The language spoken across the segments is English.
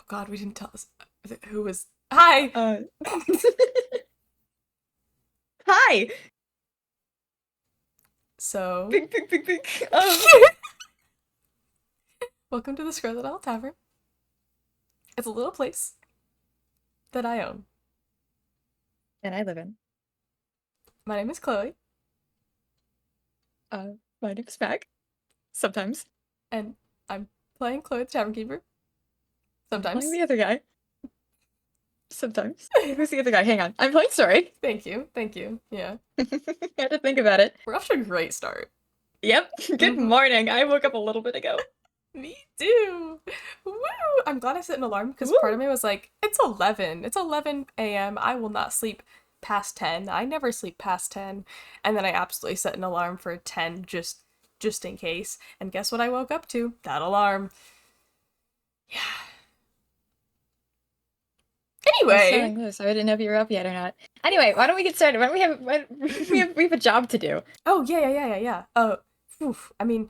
God, we didn't tell us who was. Hi! Hi. So, Pink, pink, pink, pink. welcome to the Scarlet Owl Tavern. It's a little place that I own. And I live in. My name is Chloe, My name's Mac. Sometimes. and I'm playing Chloe the Tavern Keeper. I'm Sometimes. playing the other guy. Sometimes. Who's the other guy? Hang on. I'm playing Story. Thank you. Yeah. I had to think about it. We're off to a great start. Yep. Good morning. I woke up a little bit ago. Me too! Woo! I'm glad I set an alarm because part of me was like, it's 11. It's 11 a.m. I will not sleep past 10. I never sleep past 10. And then I absolutely set an alarm for 10 just in case. And guess what I woke up to? That alarm. Yeah. Anyway. So I didn't know if you were up yet or not. Anyway, why don't we get started? Why don't we have a job to do? Oh, yeah. I mean,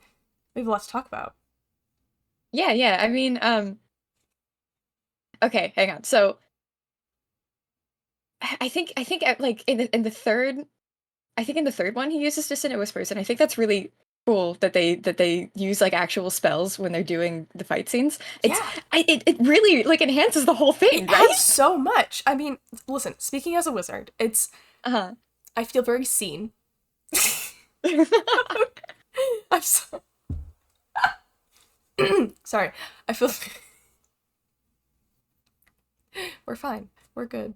we have a lot to talk about. Yeah. I mean, okay, hang on. So I think like in the third one he uses Dissonant Whispers, and I think that's really cool that they use like actual spells when they're doing the fight scenes. It really like enhances the whole thing, It right? adds so much. I mean, listen, speaking as a wizard, it's I feel very seen. I'm so sorry. I feel we're fine. We're good.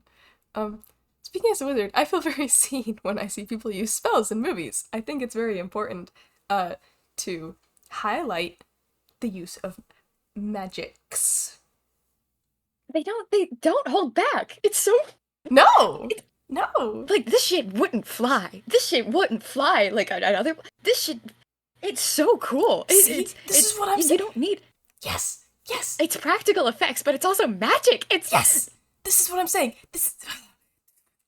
Speaking as a wizard, I feel very seen when I see people use spells in movies. I think it's very important to highlight the use of magics. They don't hold back. It's so No. like this shit wouldn't fly. This shit wouldn't fly like another. This shit. It's so cool. See, this is what I'm saying. You don't need. Yes. It's practical effects, but it's also magic. It's yes. This is what I'm saying. This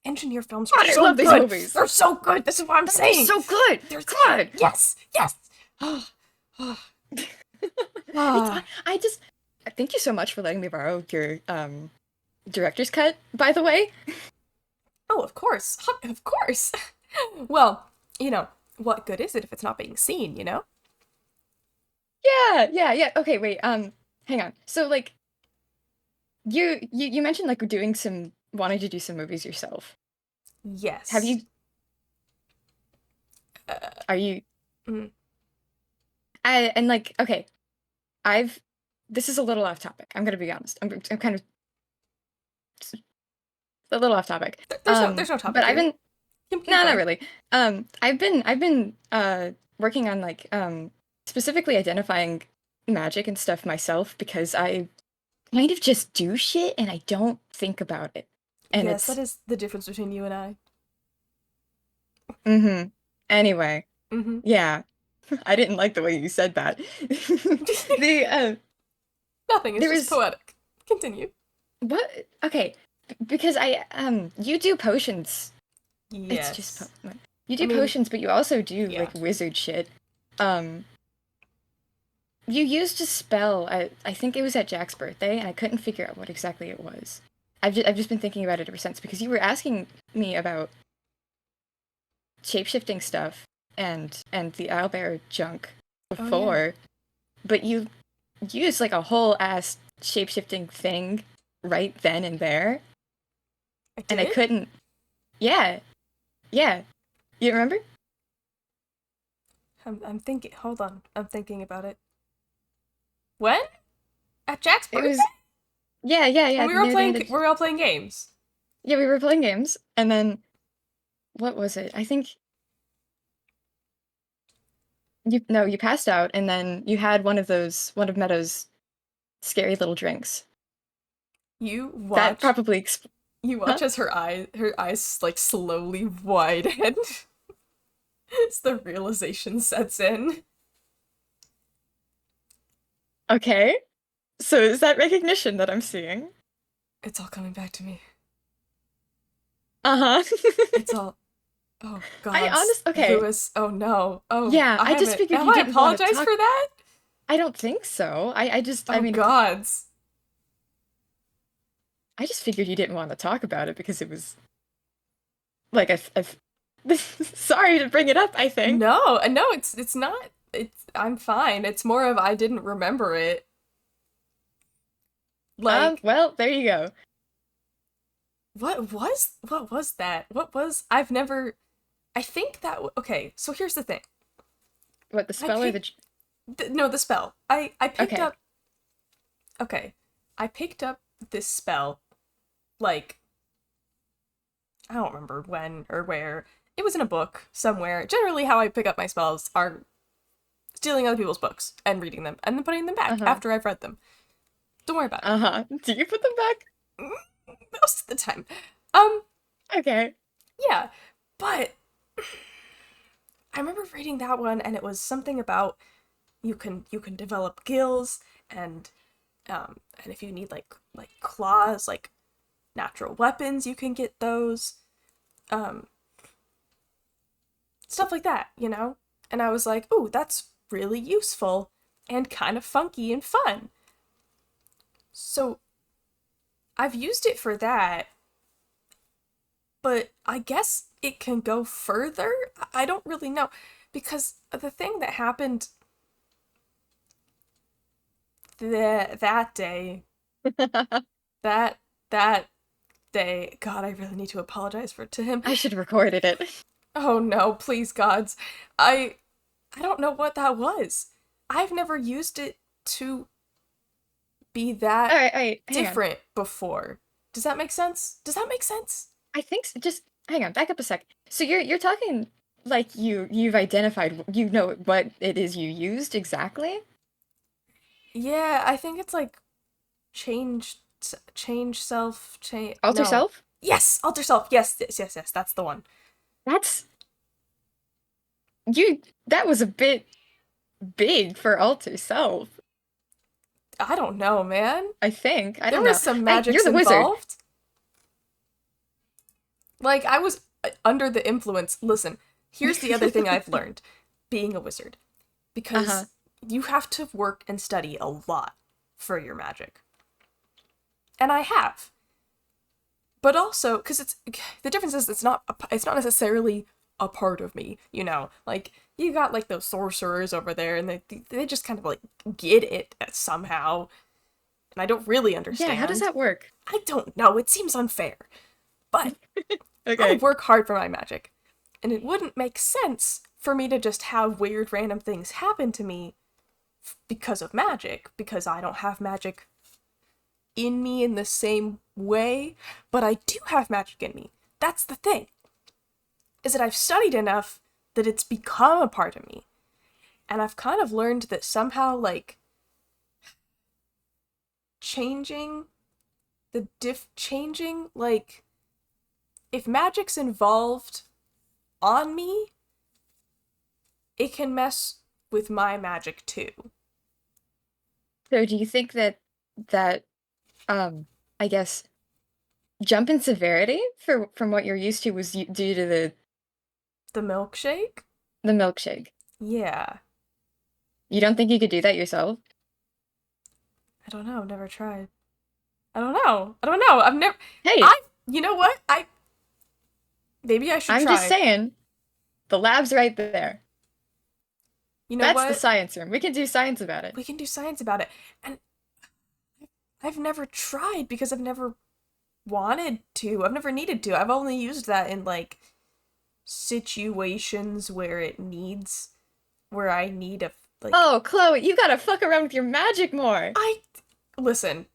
engineer films God, are I so love good. These movies. They're so good. This is what I'm saying. They're so good. They're good. Yes. I just thank you so much for letting me borrow your director's cut, by the way. Oh, of course. Of course. Well, what good is it if it's not being seen, you know? Yeah. Okay, wait. Hang on. So like you mentioned like wanting to do some movies yourself. Yes. Have you are you and like okay. This is a little off topic. I'm going to be honest. I'm kind of a little off topic. There's no topic. But I've been not really. I've been working on like specifically identifying magic and stuff myself because I kind of just do shit and I don't think about it. And yes, that is the difference between you and I. Anyway. Yeah. I didn't like the way you said that. Nothing, it's just poetic. Continue. What? Okay. Because you do potions. Yes. It's just you do potions, but you also do like wizard shit. You used a spell I think it was at Jack's birthday, and I couldn't figure out what exactly it was. I've just been thinking about it ever since because you were asking me about shapeshifting stuff and the owlbear junk before, but you used like a whole ass shapeshifting thing right then and there. And I couldn't. Yeah. You remember? I'm thinking. Hold on. I'm thinking about it. When? At Jack's birthday? Yeah. When we were all playing games. Yeah, we were playing games, and then what was it? I think you passed out, and then you had one of Meadow's scary little drinks. You watch. That probably. You watch as her eyes like slowly widen. As the realization sets in. Okay. So is that recognition that I'm seeing? It's all coming back to me. It's all. Oh God. Okay. Lewis. Oh no. Oh yeah. I just figured you didn't I apologize for that. I don't think so. I mean. Gods. I just figured you didn't want to talk about it because it was like sorry to bring it up, I think. No, it's not. I'm fine. It's more of I didn't remember it. Like, well, there you go. what was that? I think that okay, so here's the thing. What, the spell or the no, the spell. I picked Okay. up okay. I picked up this spell like I don't remember when or where. It was in a book somewhere. Generally how I pick up my spells are stealing other people's books and reading them and then putting them back after I've read them. Don't worry about it. Do you put them back? Most of the time. Okay. Yeah. But I remember reading that one and it was something about you can develop gills and if you need like claws, like natural weapons, you can get those. Stuff like that, you know? And I was like, ooh, that's really useful and kind of funky and fun. So I've used it for that, but I guess it can go further? I don't really know. Because the thing that happened that day, that day, God, I really need to apologize to him. I should have recorded it. Oh no, please gods. I don't know what that was. I've never used it to be that All right, different before. Does that make sense? I think so. Just hang on, back up a sec. So you're talking like you've identified, you know what it is you used exactly? Yeah, I think it's like change self, change. Alter No. self? Yes, alter self. Yes, that's the one. That's that was a bit big for alter self. I don't know, man. I think. I There don't know. was some magic You're the wizard. involved. Like, I was under the influence. Listen, here's the other thing I've learned being a wizard. Because you have to work and study a lot for your magic. And I have. But also, because the difference is it's not necessarily a part of me, you know? Like, you got, like, those sorcerers over there, and they just kind of, like, get it somehow. And I don't really understand. Yeah, how does that work? I don't know. It seems unfair. But Okay. I work hard for my magic. And it wouldn't make sense for me to just have weird random things happen to me because of magic. Because I don't have magic in me in the same way. But I do have magic in me. That's the thing. Is that I've studied enough that it's become a part of me. And I've kind of learned that somehow, like, changing, like, if magic's involved on me, it can mess with my magic too. So do you think that I guess jump in severity from what you're used to was due to The milkshake? the milkshake? Yeah. You don't think you could do that yourself? I don't know. I've never tried. I don't know. I've never. Hey, You know what? Maybe I should I'm try. just saying, the lab's right there. You know That's what? the science room. We can do science about it. We can do science about it. And I've never tried because I've never wanted to. I've never needed to. I've only used that in, like, situations where I need a, like... Oh, Chloe, you gotta fuck around with your magic more. Listen.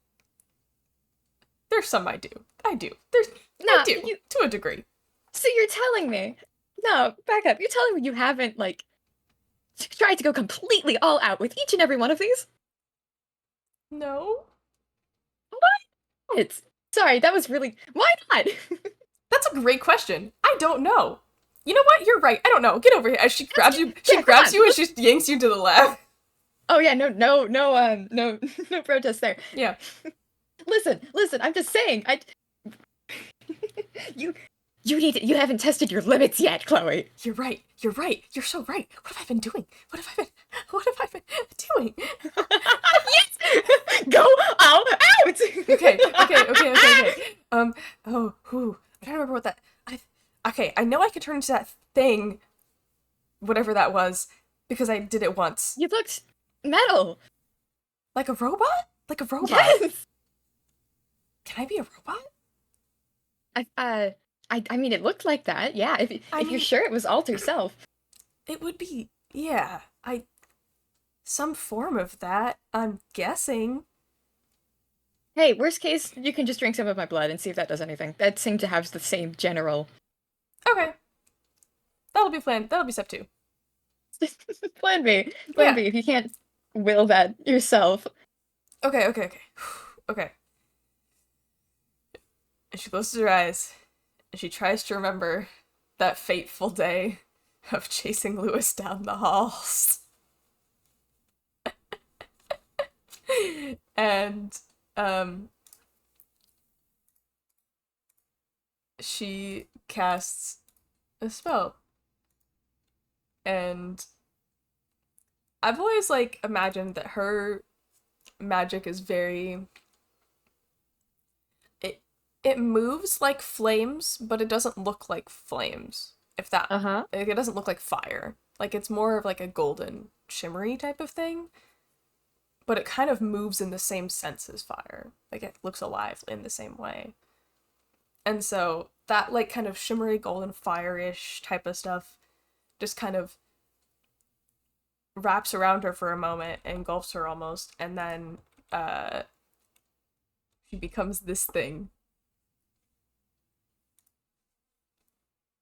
There's some I do. I do. No, I do, to a degree. So you're telling me... No, back up. You're telling me you haven't, like, tried to go completely all out with each and every one of these? No. What? Sorry, that was really... Why not? That's a great question. I don't know. You know what? You're right. I don't know. Get over here. As she grabs you, and she yanks you to the lab. Oh yeah, no protest there. Yeah. Listen, I'm just saying, you haven't tested your limits yet, Chloe. You're right. You're so right. What have I been doing? What have I been doing? Yes! Go all out! Okay. I know I could turn into that thing, whatever that was, because I did it once. You looked metal. Like a robot? Like a robot. Yes. Can I be a robot? I mean, it looked like that. Yeah. If mean, you're sure it was alter self, it would be. Yeah. Some form of that. I'm guessing. hey, worst case, you can just drink some of my blood and see if that does anything. That seemed to have the same general. Okay. That'll be planned. That'll be step 2. Plan B. Plan B. If you can't will that yourself. Okay. Okay. And she closes her eyes, and she tries to remember that fateful day of chasing Lewis down the halls. And, she casts a spell. And I've always, like, imagined that her magic is very... It moves like flames, but it doesn't look like flames. If that... Like, it doesn't look like fire. Like, it's more of, like, a golden, shimmery type of thing. But it kind of moves in the same sense as fire. Like, it looks alive in the same way. And so, that, like, kind of shimmery, golden, fire-ish type of stuff just kind of wraps around her for a moment, engulfs her almost, and then, she becomes this thing.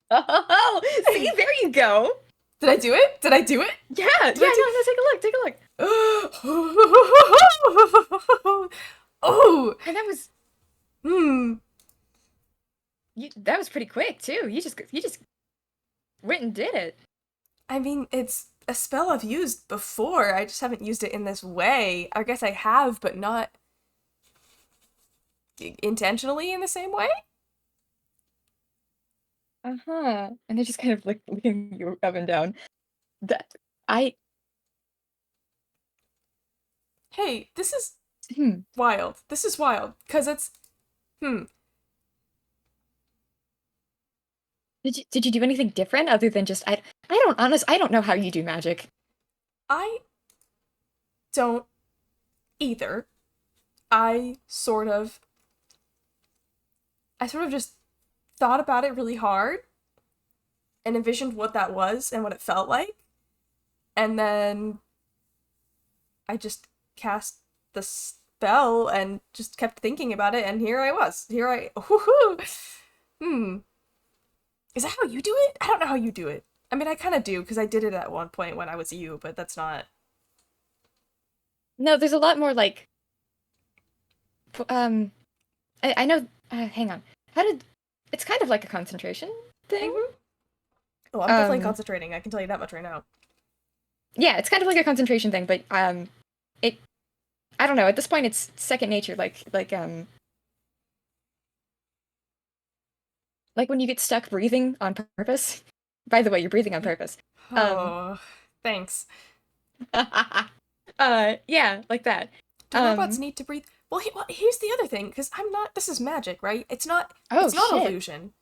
Oh, see, there you go. Did I do it? Did I do it? Yeah, no, take a look, take a look. Oh, and that was that was pretty quick too. You just went and did it. I mean, it's a spell I've used before. I just haven't used it in this way. I guess I have, but not intentionally in the same way. And they're just kind of like looking you up and down. Hey, this is wild. This is wild because it's Did you do anything different other than just I don't know how you do magic. I don't either. I sort of just thought about it really hard and envisioned what that was and what it felt like. And then I just cast the spell and just kept thinking about it, and here I was. Is that how you do it? I don't know how you do it. I mean, I kind of do, because I did it at one point when I was you, but that's not... No, there's a lot more, like... I know... hang on. It's kind of like a concentration thing. Oh, I'm definitely concentrating. I can tell you that much right now. Yeah, it's kind of like a concentration thing, but, I don't know, at this point it's second nature, like when you get stuck breathing on purpose. By the way, you're breathing on purpose. Oh, thanks. Yeah, like that. Do robots need to breathe? Well, here's the other thing, because this is magic, right? It's not illusion,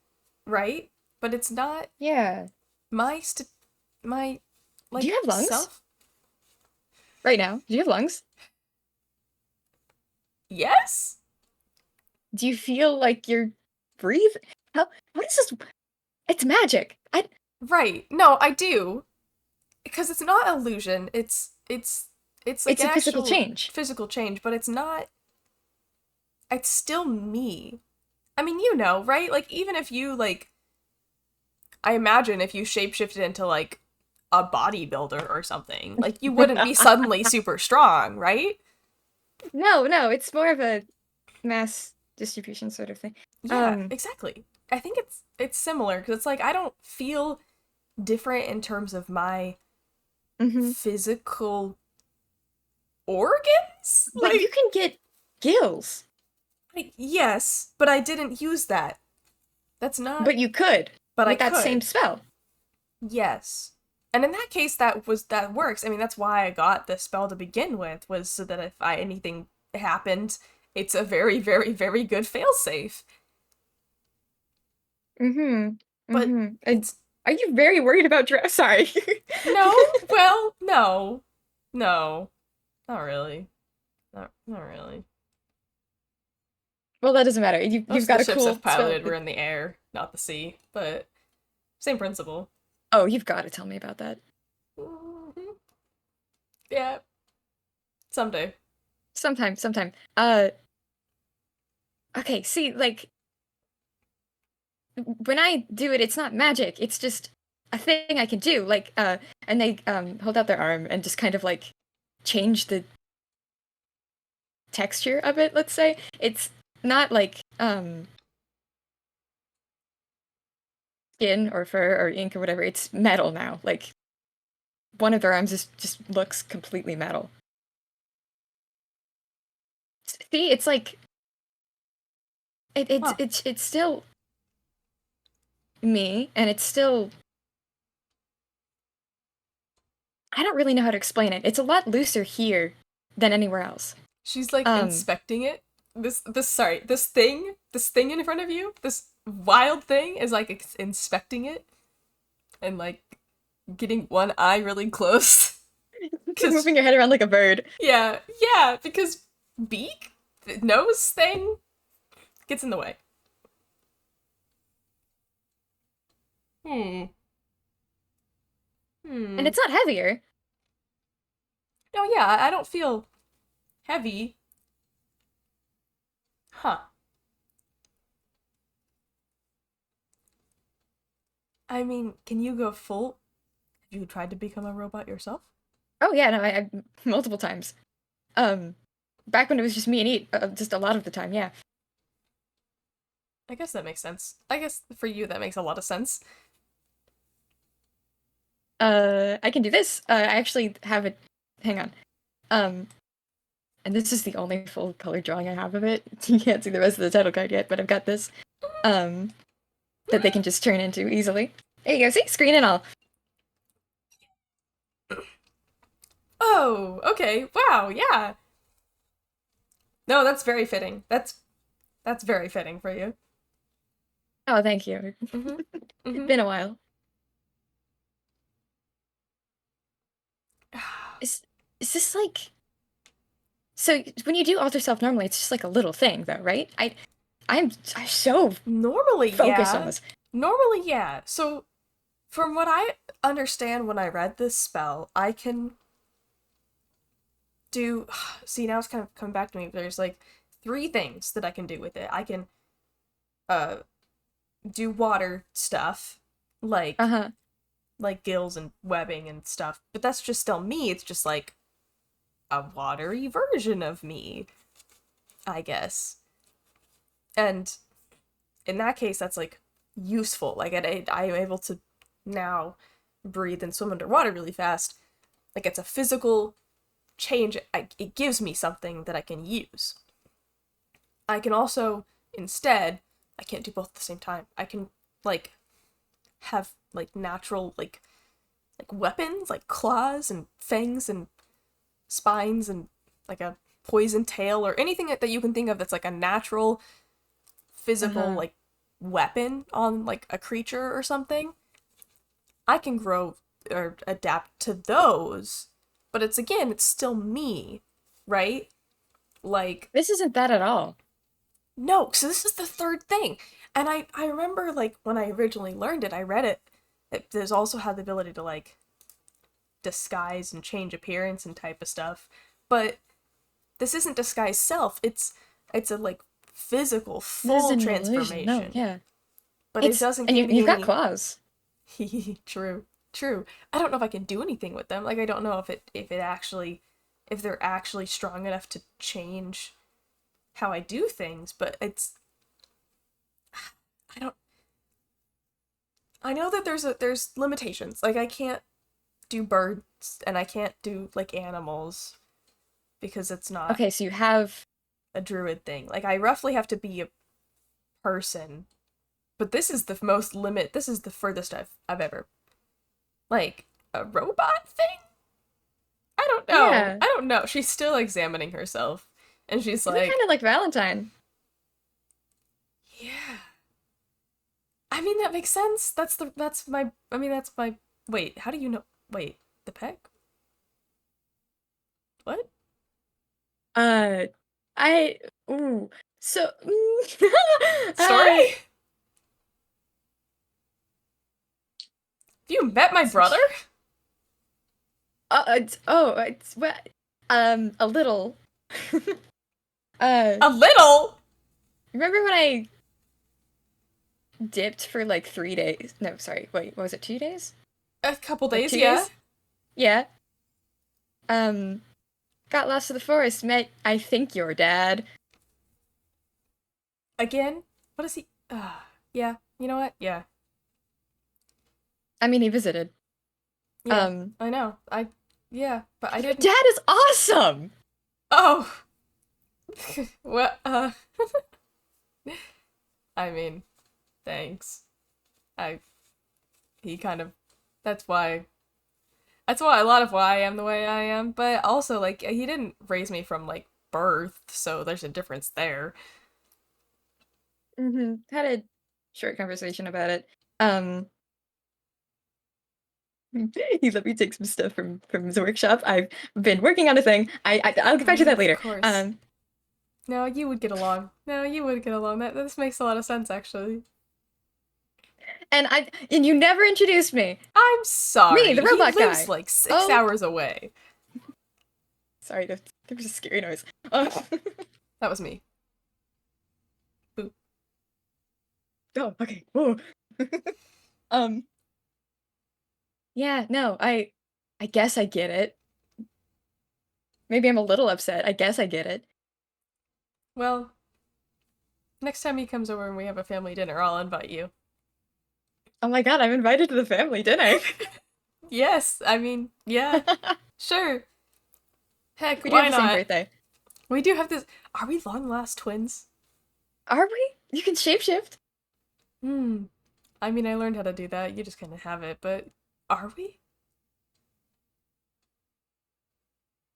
right? But it's not... Yeah. My, like, do you have lungs? Self? Right now? Do you have lungs? Yes? Do you feel like you're breathing? What is this? It's magic. Right. No, I do. Because it's not illusion. It's like it's a physical change. Physical change, but it's not... It's still me. I mean, you know, right? Like, even if you, like... I imagine if you shapeshifted into, like, a bodybuilder or something, like, you wouldn't be suddenly super strong, right? No, it's more of a mass distribution sort of thing. Yeah, exactly. I think it's similar, because it's like, I don't feel different in terms of my physical organs. But like, you can get gills. Yes, but I didn't use that. That's not... But you could. But with that same spell. Yes. And in that case, that works. I mean, that's why I got the spell to begin with, was so that if anything happened, it's a very, very, very good failsafe. But Mm-hmm. it's Are you very worried about dress? Sorry. no, well, no. No. Not really. Not really. Well, that doesn't matter. You've Most of got the a ships cool I've spell. piloted were in the air, not the sea, but same principle. Oh, you've got to tell me about that. Hmm. Yeah, someday. Sometime. Okay, see, like when I do it, it's not magic. It's just a thing I can do. Like, and they hold out their arm and just kind of like change the texture of it, let's say. It's not like skin or fur or ink or whatever. It's metal now. Like one of their arms just looks completely metal. See, it's like Huh. it's still me, and it's still I don't really know how to explain it. It's a lot looser here than anywhere else. She's like Um, inspecting it. This thing in front of you, this wild thing is like inspecting it and like getting one eye really close. Cause moving your head around like a bird. yeah, yeah, because beak, the nose thing gets in the way. Hmm. And Hmm. it's not heavier. No, yeah, I don't feel heavy. Huh. I mean, can you go full? Have you tried to become a robot yourself? Oh yeah, no, I multiple times. Um, back when it was just me and Eat, just a lot of the time, yeah. I guess that makes sense. I guess for you that makes a lot of sense. I can do this. I actually have it. Hang on. Um, and this is the only full color drawing I have of it. You can't see the rest of the title card yet, but I've got this. Um, that they can just turn into easily. There you go. See, screen and all. Oh, okay. Wow, yeah. No, that's very fitting. That's very fitting for you. Oh, thank you. Mhm. It's Mhm. been a while. Is is this like so when you do alter self normally, it's just like a little thing though, right? I'm so Normally, focused on yeah. this. Normally, yeah. So, from what I understand when I read this spell, I can do. See, now it's kind of coming back to me. There's like three things that I can do with it. I can uh do water stuff, like Uh-huh. gills and webbing and stuff, but that's just still me. It's just like a watery version of me, I guess. And in that case, that's like useful. Like I'm able to now breathe and swim underwater really fast. Like it's a physical change. It gives me something that I can use. I can also instead, I can't do both at the same time. I can like have like natural like weapons like claws and fangs and spines and like a poison tail or anything that you can think of that's like a natural physical Uh-huh. like weapon on like a creature or something. I can grow or adapt to those, but it's still me, right? Like This isn't that at all. no, so this is the third thing. And I remember like when I originally learned it, I read it. There's also had the ability to like disguise and change appearance and type of stuff. But this isn't disguise self. It's a like physical This is full an illusion. No, transformation. yeah. But it It's doesn't and give me you've got any claws. true. True. I don't know if I can do anything with them. Like I don't know if it actually if they're actually strong enough to change how I do things, but I don't I know that there's limitations. Like I can't do birds and I can't do like animals because it's not Okay, so you have a druid thing. Like I roughly have to be a person, but this is the most limit. This is the furthest I've ever like a robot thing. I don't know. yeah. I don't know. She's still examining herself, and she's Isn't it like, kind of like Valentine? yeah. I mean, that makes sense. That's my, wait, how do you know? Wait, the peg? What? Uh, I ooh. So Story? uh, You met my brother? it's what a little. uh, A little? remember when I dipped for like 3 days? No, sorry. Wait, what was it? 2 days? A couple Like days, two yeah. days? Yeah. Um, got lost in the forest. Met I think your dad. Again? What is he? Yeah, you know what? Yeah. I mean, he visited. Yeah, I know. Yeah, but I Your didn't. dad is awesome. Oh! Well, I mean, thanks. I, he kind of, that's why, a lot of why I am the way I am, but also, like, he didn't raise me from, like, birth, so there's a difference there. Had a short conversation about it. Um, he let me take some stuff from his workshop. I've been working on a thing. I'll get back to that Of later. course. No, you would get along. No, you would get along. This makes a lot of sense, actually. And you never introduced me. I'm Me, sorry. the He robot lives guy. like 6 Oh, hours away. sorry, there was a scary noise. That was me. Boo. Oh, okay. Whoa. Um, yeah, no, I guess I get it. Maybe I'm a little upset. I guess I get it. Well, next time he comes over and we have a family dinner, I'll invite you. Oh my god, I'm invited to the family dinner. Yes, I mean, yeah, sure. Heck, We do have why the same not? birthday. We do have this. Are we long lost twins? Are we? You can shapeshift. Hmm. I mean, I learned how to do that. You just kind of have it, but are we?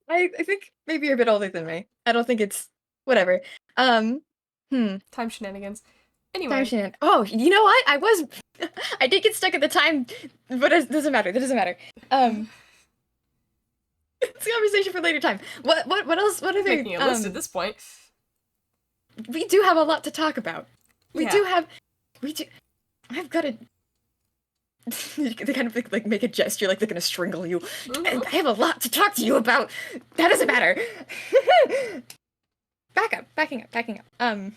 I think maybe you're a bit older than me. I don't think it's whatever. Um, hmm. Time shenanigans. Time Anyway, Shan. Oh, you know what? I did get stuck at the time, but it doesn't matter. That doesn't matter. Um, it's a conversation for later time. What else? What other? making a list at this point. We do have a lot to talk about. We Yeah. do have. We do. I've got to. They kind of like make a gesture like they're gonna strangle you. And I have a lot to talk to you about. That doesn't matter. Backing up.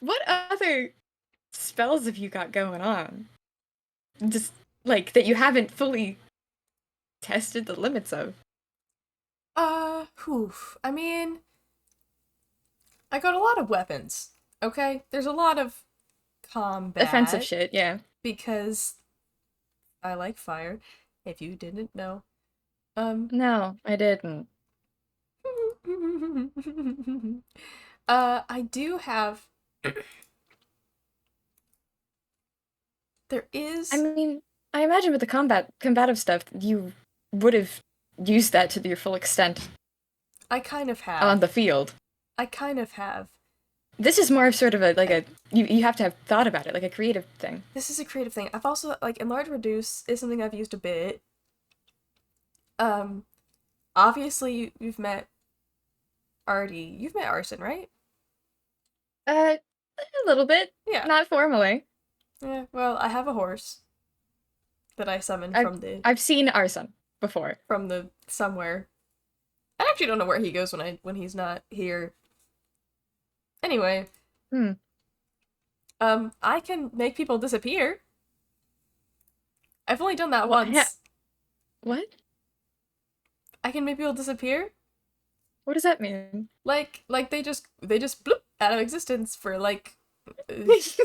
What other spells have you got going on? Just like that you haven't fully tested the limits of. Whew. I mean, I got a lot of weapons. Okay? There's a lot of Offensive combat shit, yeah. because I like fire, if you didn't know. Um No, I didn't. I do have there I is mean, I imagine with the combative stuff, you would have used that to your full extent I kind of on have. the field. I kind of have. This is more of sort of a like a you have to have thought about it, like a creative thing. This is a creative thing. I've also like enlarge reduce is something I've used a bit. Um obviously you've met Artie. You've met Arson, right? A little bit, Yeah. not formally. Yeah, well, I have a horse that I summoned I've I've seen Arson before. from the somewhere. I actually don't know where he goes when he's not here. Anyway, Hmm. I can make people disappear. I've only done that What? once. What? I can make people disappear. What does that mean? Like they just bloop out of existence for like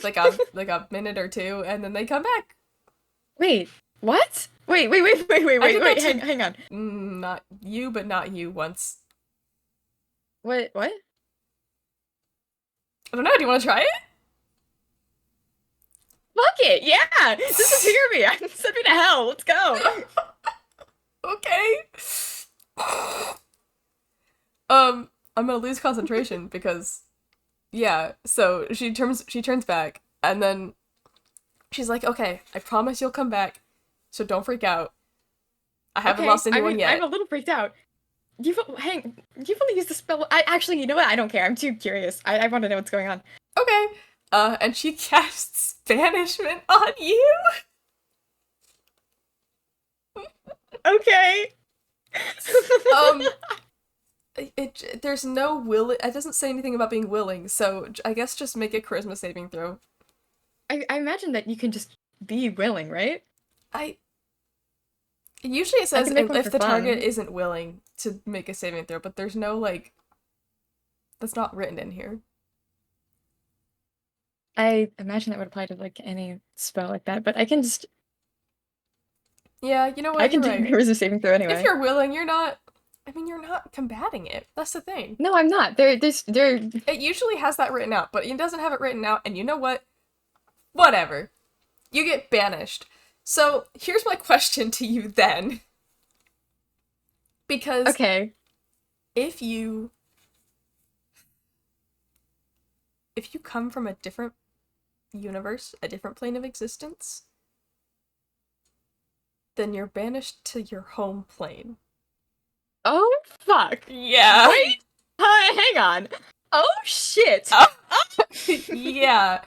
like a minute or two, and then they come back. Wait, what? Wait, I did that hang on. Not you, but not you once. What? I don't know. Do you want to try it? Fuck it, yeah! Disappear me! Send me to hell, let's go! Okay. I'm gonna lose concentration because yeah, so she turns back, and then she's like, "Okay, I promise you'll come back, so don't freak out. I haven't Okay, lost I anyone mean, I'm yet." a little freaked out. You've only used the spell. I actually, you know what? I don't care. I'm too curious. I want to know what's going on. Okay. And she casts banishment on you. Okay. Um, there's no will. It doesn't say anything about being willing, so I guess just make a charisma saving throw. I imagine that you can just be willing, right? I Usually it I says can make one if for the target fun. isn't willing to make a saving throw, but there's no like that's not written in here. I imagine that would apply to like any spell like that, but Yeah, you know I what? can You're do right. charisma saving throw If anyway. you're willing, you're not. I mean, you're not combating it. That's the thing. No, I'm not. There. It usually has that written out, but it doesn't have it written out, and you know what? Whatever. You get banished. So here's my question to you then. Because Okay. if you if you come from a different universe, a different plane of existence, then you're banished to your home plane. Oh fuck. Yeah. Wait. Hang on. Oh shit. Oh, yeah.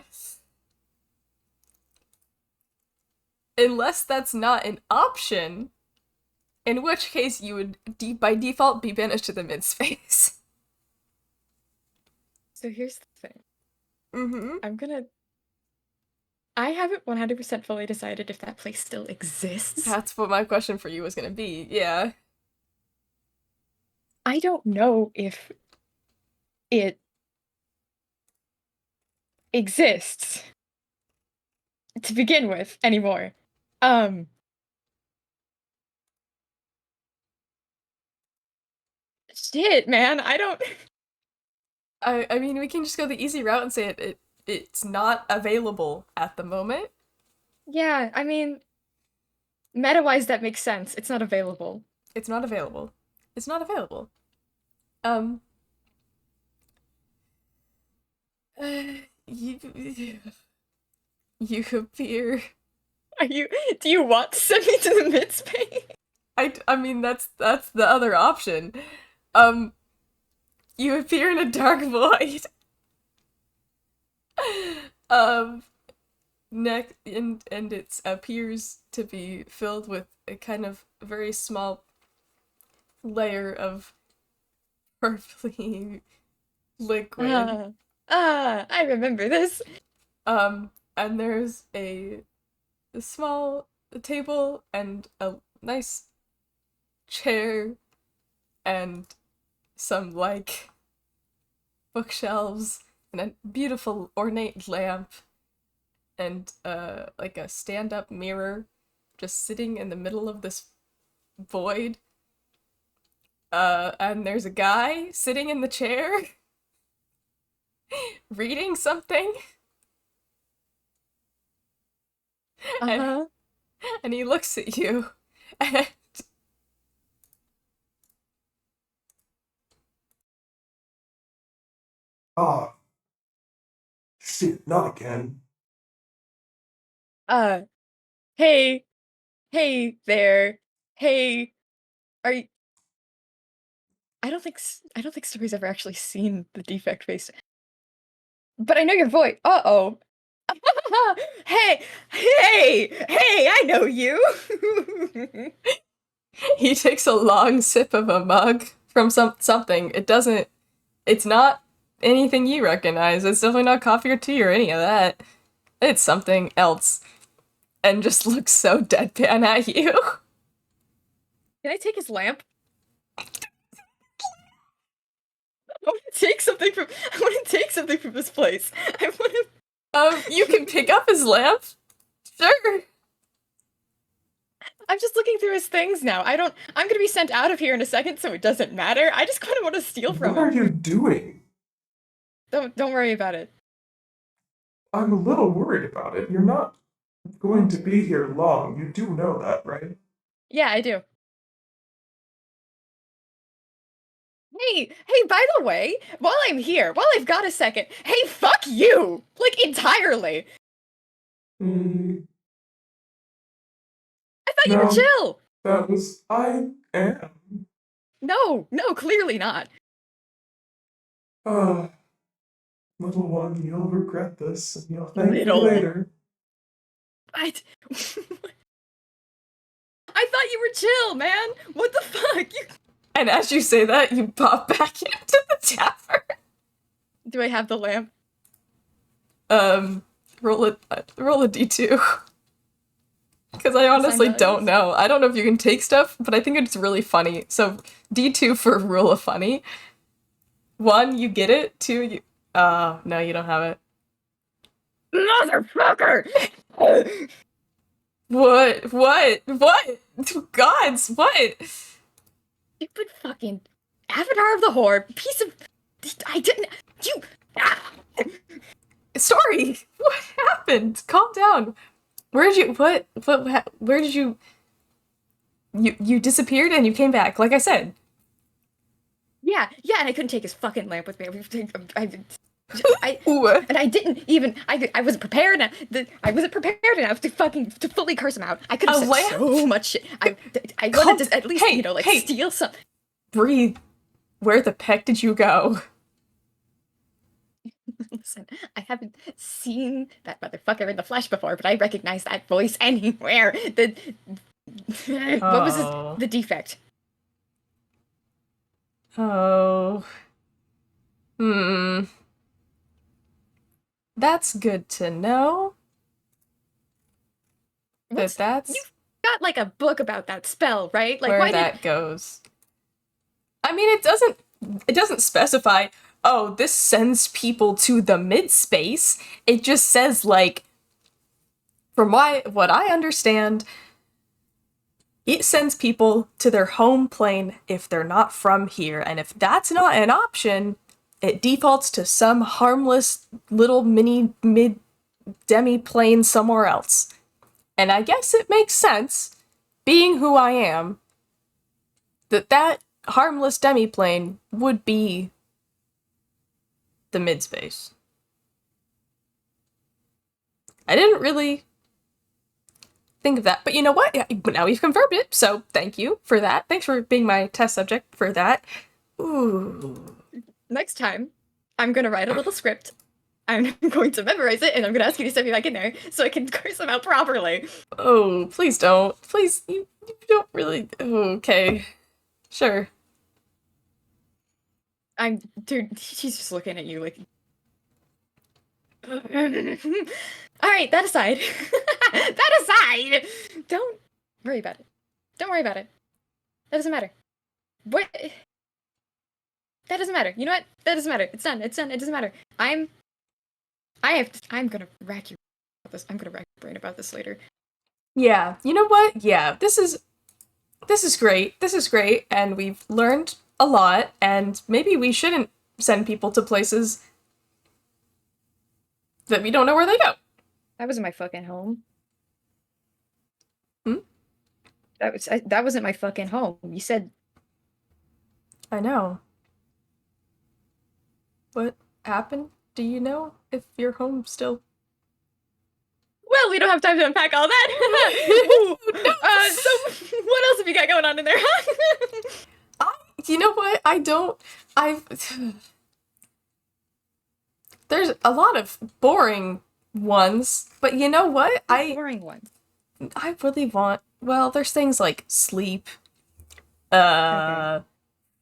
Unless that's not an option, in which case you would by default be banished to the mid space. So here's the thing. Mm-hmm. I haven't 100% fully decided if that place still exists. That's what my question for you was gonna be. Yeah. I don't know if it exists to begin with anymore. Um, Shit, man. I don't. I mean we can just go the easy route and say it's not available at the moment. Yeah, I mean, meta-wise, that makes sense. It's not available. It's not available. It's not available. Um you you appear. Are you? Do you want to send me to the mid space? I mean that's the other option. Um you appear in a dark void. um neck and it appears to be filled with a kind of very small layer of purpley liquid. I remember this. And there's a small table and a nice chair and some like bookshelves and a beautiful ornate lamp and like a stand-up mirror just sitting in the middle of this void. And there's a guy sitting in the chair reading something and Uh-huh. and he looks at you and Ah, shit, not again. Uh, hey, hey there. Hey, are you? I don't think Story's ever actually seen the defect face. But I know your voice. Uh-oh. Hey, I know you. he takes a long sip of a mug from something. It's not anything you recognize. It's definitely not coffee or tea or any of that. It's something else. And just looks so deadpan at you. Can I take his lamp? I want to take something from this place. I want to. You can pick up his lamp. Sure. I'm just looking through his things now. I'm gonna be sent out of here in a second, so it doesn't matter. I just kind of want to steal from What are him. you doing? Don't worry about it. I'm a little worried about it. You're not going to be here long. You do know that, right? Yeah, I do. Hey, by the way, while I'm here, while I've got a second, hey, fuck you! Like, entirely! Mm, I thought you were no, chill! that was. I am. No, clearly not. Ah, little one, you'll regret this, and you'll thank me Little one. later. I thought you were chill, man! What the fuck? And as you say that, you pop back into the tavern. Do I have the lamp? Roll a d2. Because I honestly don't know. I don't know if you can take stuff, but I think it's really funny. So d2 for rule of funny. 1, you get it. 2, you. No, you don't have it. Motherfucker! What? Gods, what? Stupid fucking Avatar of the Horde, piece of. I didn't. You. Story! What happened? Calm down. Where did you. Where did you. You disappeared and you came back, like I said. Yeah, and I couldn't take his fucking lamp with me. Ooh. And I didn't even. I wasn't prepared enough. I wasn't prepared enough to fully curse him out. I could have said so much shit. I wanted to at least steal some. Breathe. Where the peck did you go? Listen, I haven't seen that motherfucker in the flesh before, but I recognize that voice anywhere. What was the defect? Oh. That's good to know. That's You've got like a book about that spell, right? Like where that goes. I mean, it doesn't specify, oh, this sends people to the mid-space. It just says, like, from what I understand, it sends people to their home plane if they're not from here. And if that's not an option, it defaults to some harmless little mini mid-demi plane somewhere else. And I guess it makes sense, being who I am, that harmless demi-plane would be the mid-space. I didn't really think of that, but you know what? Now we've confirmed it, so thank you for that. Thanks for being my test subject for that. Ooh. Next time, I'm gonna write a little script. I'm going to memorize it, and I'm gonna ask you to send me back in there so I can curse them out properly. Oh, please don't. Please, you don't really. Oh, okay. Sure. Dude, she's just looking at you like. Alright, that aside. Don't worry about it. Don't worry about it. That doesn't matter. What? That doesn't matter. You know what? That doesn't matter. It's done. It doesn't matter. I'm gonna rack your this. I'm gonna rack your brain about this later. Yeah. You know what? Yeah. This is great. This is great, and we've learned a lot, and maybe we shouldn't send people to places that we don't know where they go. That wasn't my fucking home. Hmm? That wasn't my fucking home. You said. I know. What happened? Do you know if you're home still? Well, we don't have time to unpack all that. So what else have you got going on in there? You know what? There's a lot of boring ones, but you know what? Boring ones. I really want. Well, there's things like sleep. Okay.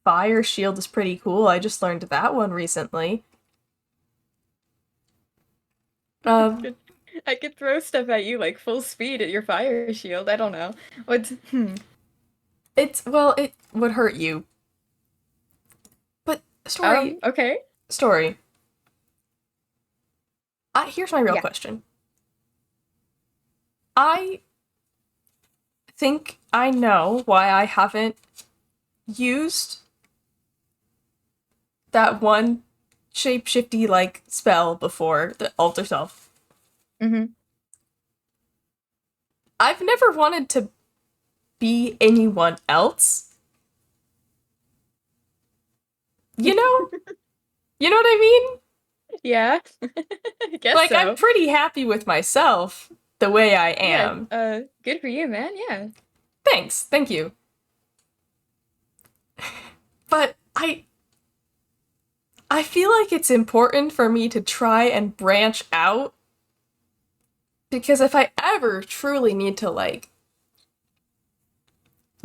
Fire shield is pretty cool. I just learned that one recently. I could throw stuff at you like full speed at your fire shield. I don't know. It would hurt you. But story. Okay. Story. Here's my real question. I think I know why I haven't used that one shape-shifty like spell before, the alter self. Mm-hmm. I've never wanted to be anyone else. You know? You know what I mean? Yeah. I guess Like, so. I'm pretty happy with myself the way I am. Yeah, good for you, man. Yeah. Thanks. Thank you. But I feel like it's important for me to try and branch out, because if I ever truly need to, like,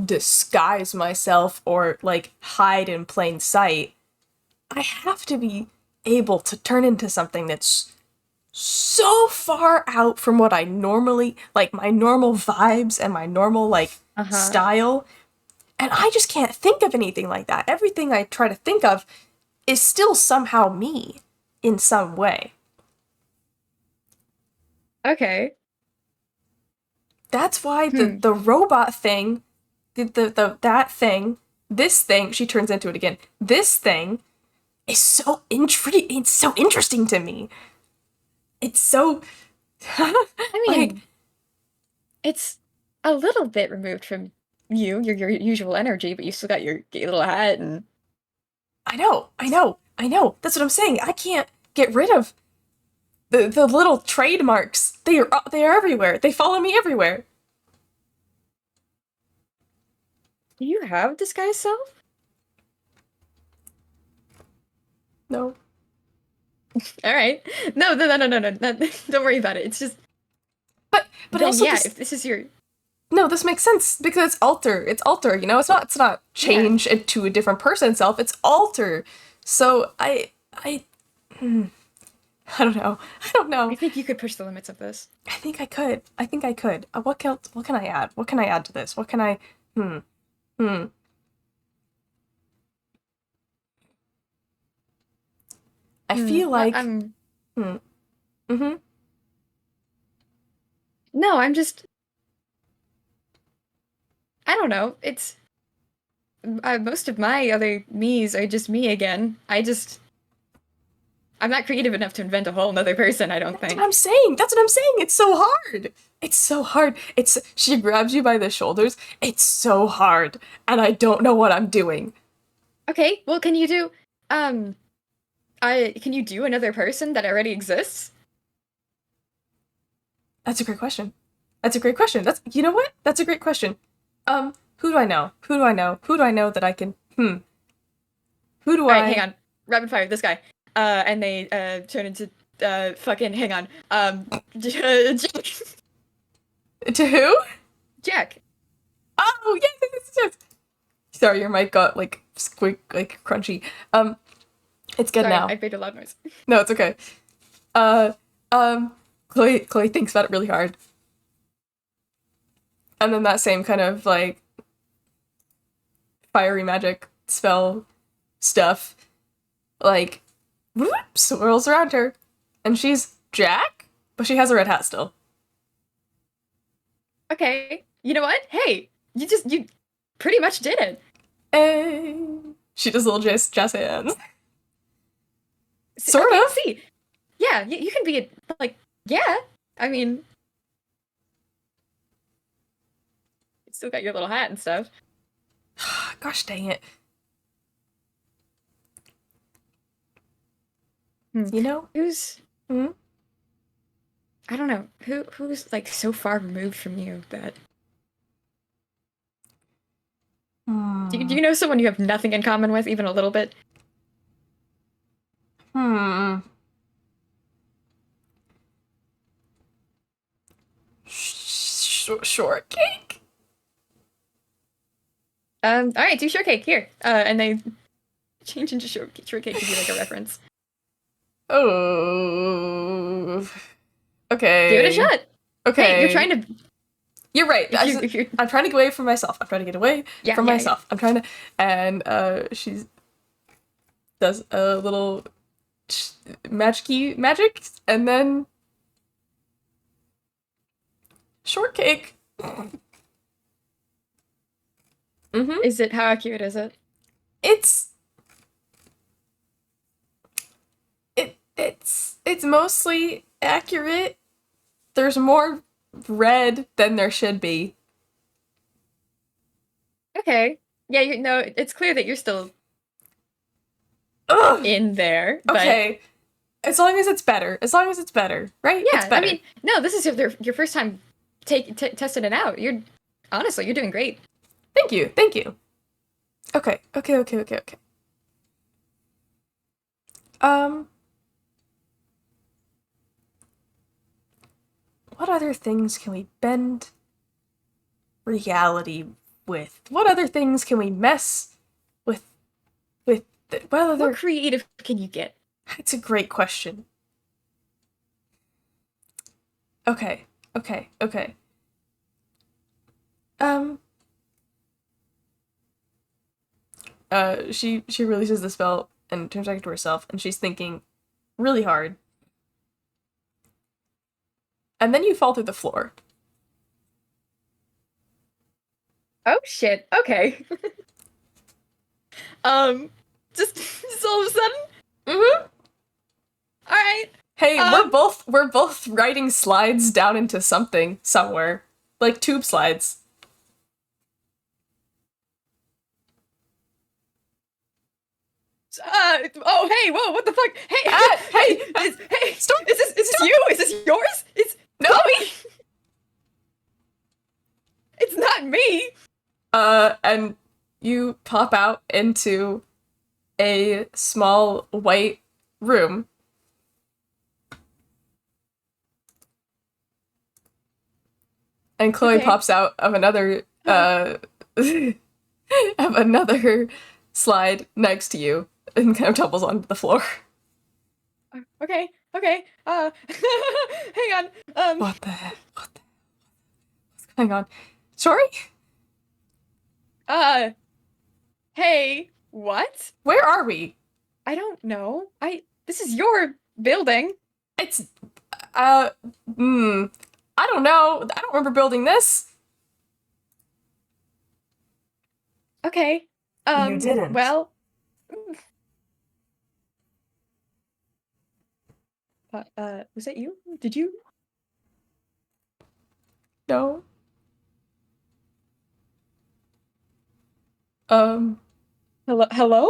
disguise myself or, like, hide in plain sight, I have to be able to turn into something that's so far out from what I normally, like, my normal vibes and my normal, like, style. And I just can't think of anything like that. Everything I try to think of is still somehow me in some way. Okay. That's why the robot thing, that thing, this thing, she turns into it again. This thing is so it's so interesting to me. It's so I mean, like, it's a little bit removed from your usual energy, but you still got your gay little hat and I know. That's what I'm saying. I can't get rid of the little trademarks. They are everywhere. They follow me everywhere. do you have disguise self? No. All right. No. Don't worry about it. It's just. But Then, also yeah, this, if this is your. no, this makes sense because it's alter. It's alter, you know? It's not change it to a different person self. It's alter. So I don't know. I think you could push the limits of this. I think I could. What else? What can I add? What can I add to this? What can I? I feel like. No, I'm just. I don't know. It's. Most of my other me's are just me again. I'm not creative enough to invent a whole nother person, I don't think. That's what I'm saying. It's so hard. She grabs you by the shoulders. It's so hard. And I don't know what I'm doing. Okay, well, can you do another person that already exists? That's a great question. You know what? That's a great question. Who do I know? Who do I know that I can, Who do I... Alright, hang on. Rapid fire, this guy. And they, turn into, fucking, hang on. Jack. To who? Jack. Oh, yes. Sorry, your mic got, like, squeak, like, crunchy. It's good now. I made a loud noise. No, it's okay. Chloe thinks about it really hard. And then that same kind of, like, fiery magic spell stuff, like, whoop, swirls around her. And she's Jack, but she has a red hat still. Okay. You know what? Hey, you pretty much did it. Hey. She does little jazz hands. Sort of. See. Yeah, you can be yeah. I mean, you still got your little hat and stuff. Gosh dang it. You know? Who's I don't know. Who's like so far removed from you that do you know someone you have nothing in common with, even a little bit? Shortcake? Alright, do shortcake here. And they change into shortcake to be like a reference. Oh. Okay. Give it a shot. Okay. Hey, you're trying to. You're right. If you're... I'm trying to get away from myself. I'm trying to get away from myself. Yeah. I'm trying to. And she does a little magic, and then shortcake. Is it, how accurate is it? It's mostly accurate. There's more red than there should be. Okay. Yeah, it's clear that you're still Ugh. in there. But Okay. As long as it's better. As long as it's better, right? yeah, It's better. I mean, no, this is your first time testing it out. Honestly, you're doing great. Thank you. Thank you. Okay. Okay. What other things can we bend reality with? What other things can we mess with what other How creative can you get? It's a great question. Okay. She releases the spell and turns back to herself, and she's thinking really hard. And then you fall through the floor. Oh shit. Okay. Just all of a sudden. Mm-hmm. All right. Hey, we're both riding slides down into something somewhere, like tube slides. Oh hey, whoa, what the fuck? Hey, hey, stop, is this you? Is this yours? It's no. Chloe. It's not me. And you pop out into a small white room. And Chloe Okay. pops out of another of another slide next to you and kind of tumbles onto the floor. Okay. Hang on. What the heck? What's going on? Sorry? Hey, what? Where are we? I don't know. This is your building. It's I don't know. I don't remember building this. Okay. You didn't. Well. Was that you? Did you? No. Hello? Hello?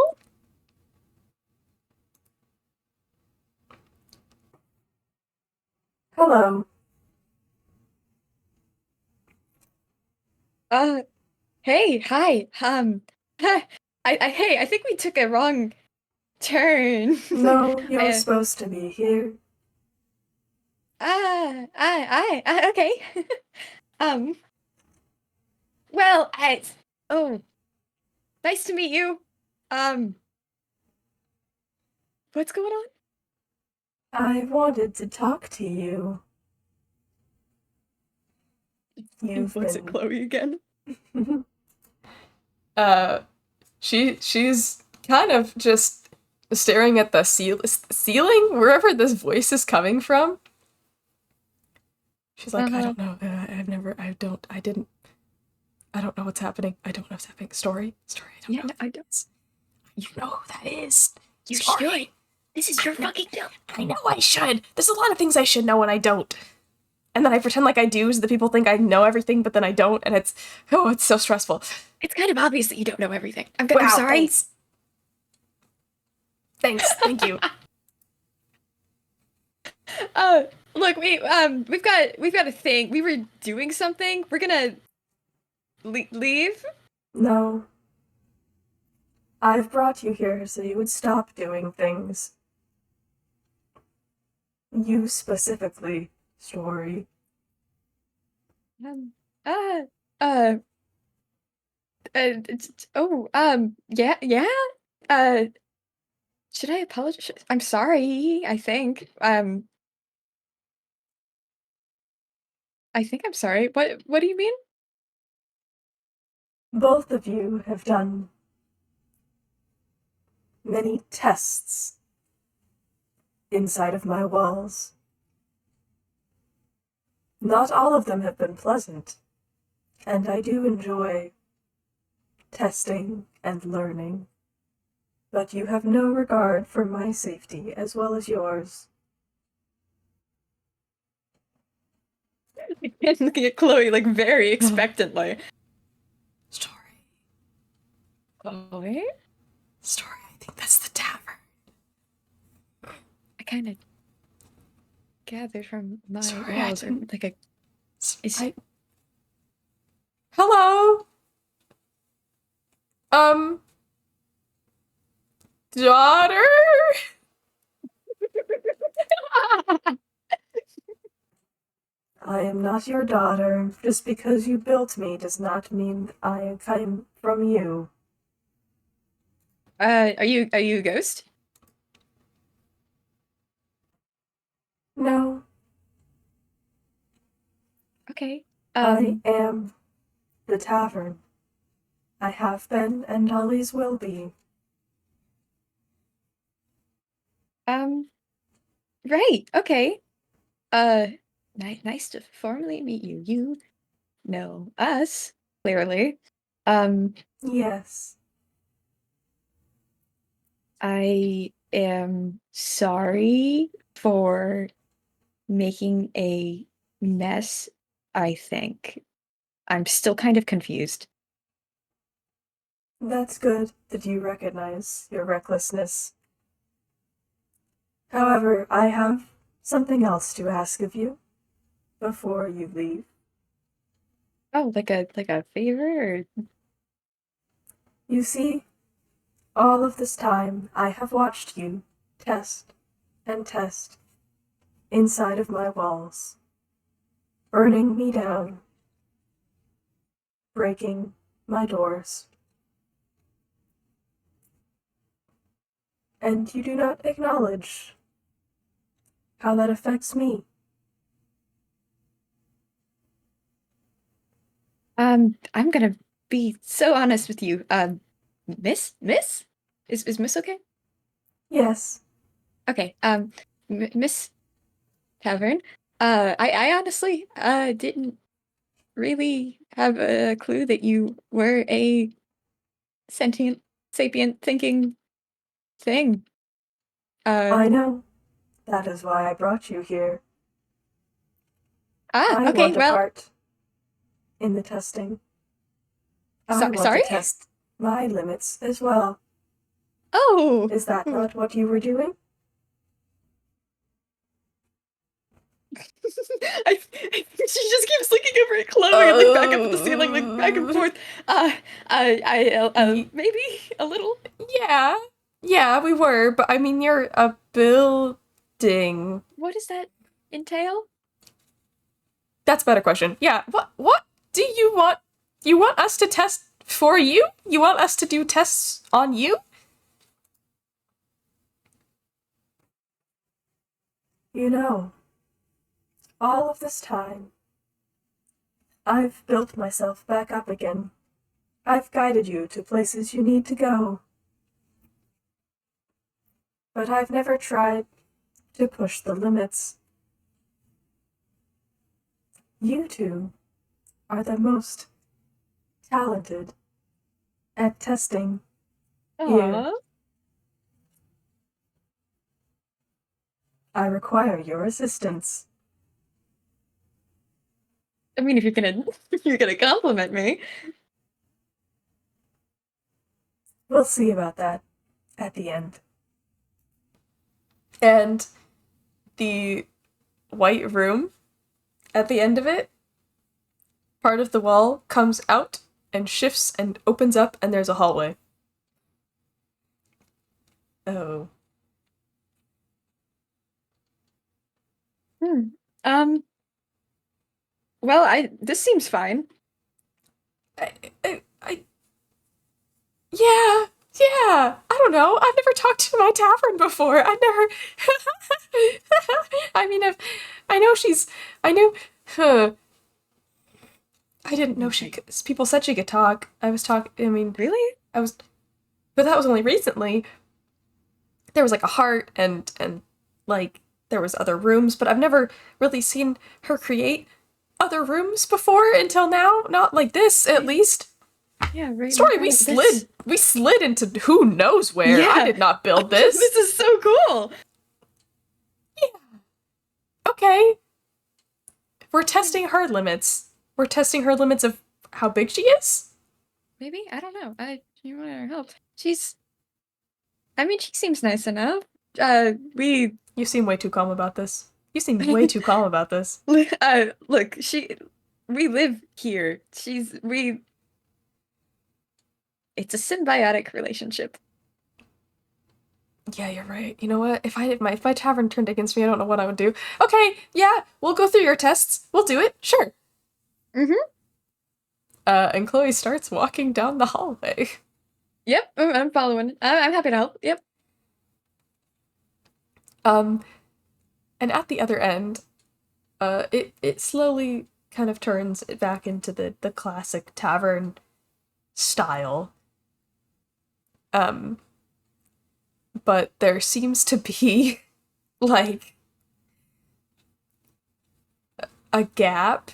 Hello. Hey, hi. Hey, I think we took a wrong turn. No, you're I, supposed to be here. okay. Well, nice to meet you. What's going on? I wanted to talk to you. You've Looks been... at Chloe again. She's kind of just staring at the ceiling, wherever this voice is coming from. She's like, I don't know. I don't know what's happening. I don't know what's happening. Story. I don't know. I don't. You know who that is. You Story. should. This is your fucking job. I know I should. There's a lot of things I should know and I don't. And then I pretend like I do so that people think I know everything, but then I don't, and it's so stressful. It's kind of obvious that you don't know everything. I'm sorry. Thanks. Thank you. Look, we've got a thing. We were doing something. We're gonna leave. No. I've brought you here so you would stop doing things. You specifically, Story. Yeah. Should I apologize? I'm sorry, I think. I think I'm sorry. What do you mean? Both of you have done many tests inside of my walls. Not all of them have been pleasant, and I do enjoy testing and learning, but you have no regard for my safety as well as yours. Looking at Chloe like very expectantly. Story. Chloe? Story, I think that's the tavern. kind of gathered from my Sorry, I walls, or didn't- like a. Is Hello? Daughter? I am not your daughter. Just because you built me does not mean I came from you. Are you a ghost? No, Okay. I am the tavern. I have been and always will be. Right. Okay. Nice to formally meet you. You know us, clearly. Yes. I am sorry for making a mess, I think. I'm still kind of confused. That's good that you recognize your recklessness. However, I have something else to ask of you before you leave. Oh, like a favor? Or... You see, all of this time I have watched you test and test inside of my walls, burning me down, breaking my doors. And you do not acknowledge how that affects me. I'm gonna be so honest with you. Miss? Is Miss okay? Yes, Okay. Miss Tavern. I honestly didn't really have a clue that you were a sentient, sapient thinking thing. I know. That is why I brought you here. I Okay, want a well, part in the testing. I want sorry? to test my limits as well. Oh! Is that not what you were doing? She just keeps looking over at Chloe and like back up at the ceiling, like back and forth. Maybe a little. Yeah, we were, but I mean, you're a building. What does that entail? That's a better question. Yeah, what do you want? You want us to test for you? You want us to do tests on you? You know, all of this time, I've built myself back up again. I've guided you to places you need to go. But I've never tried to push the limits. You two are the most talented at testing here. Aww. I require your assistance. I mean, if you're gonna compliment me. We'll see about that at the end. And the white room at the end of it, part of the wall comes out and shifts and opens up, and there's a hallway. Oh. Um. Well, this seems fine. Yeah. I don't know. I've never talked to my tavern before. I've never. I mean, I know she's. I knew. I didn't know she could. People said she could talk. I was talking. I mean, Really? but that was only recently. There was like a heart and like there was other rooms, but I've never really seen her create other rooms before until now. Not like this, at least. Yeah, right. Story, we slid into who knows where. Yeah. I did not build this. This is so cool. Okay. We're testing her limits. We're testing her limits of how big she is? Maybe? I don't know. You want her help. I mean, she seems nice enough. We You seem way too calm about this. You seem way too calm about this. Look, we live here. It's a symbiotic relationship. Yeah, you're right. You know what? If my tavern turned against me, I don't know what I would do. Okay, yeah, we'll go through your tests. We'll do it. Sure. Mm-hmm. And Chloe starts walking down the hallway. Yep, I'm following. I'm happy to help. Yep. And at the other end, it slowly kind of turns back into the classic tavern style. But there seems to be like a gap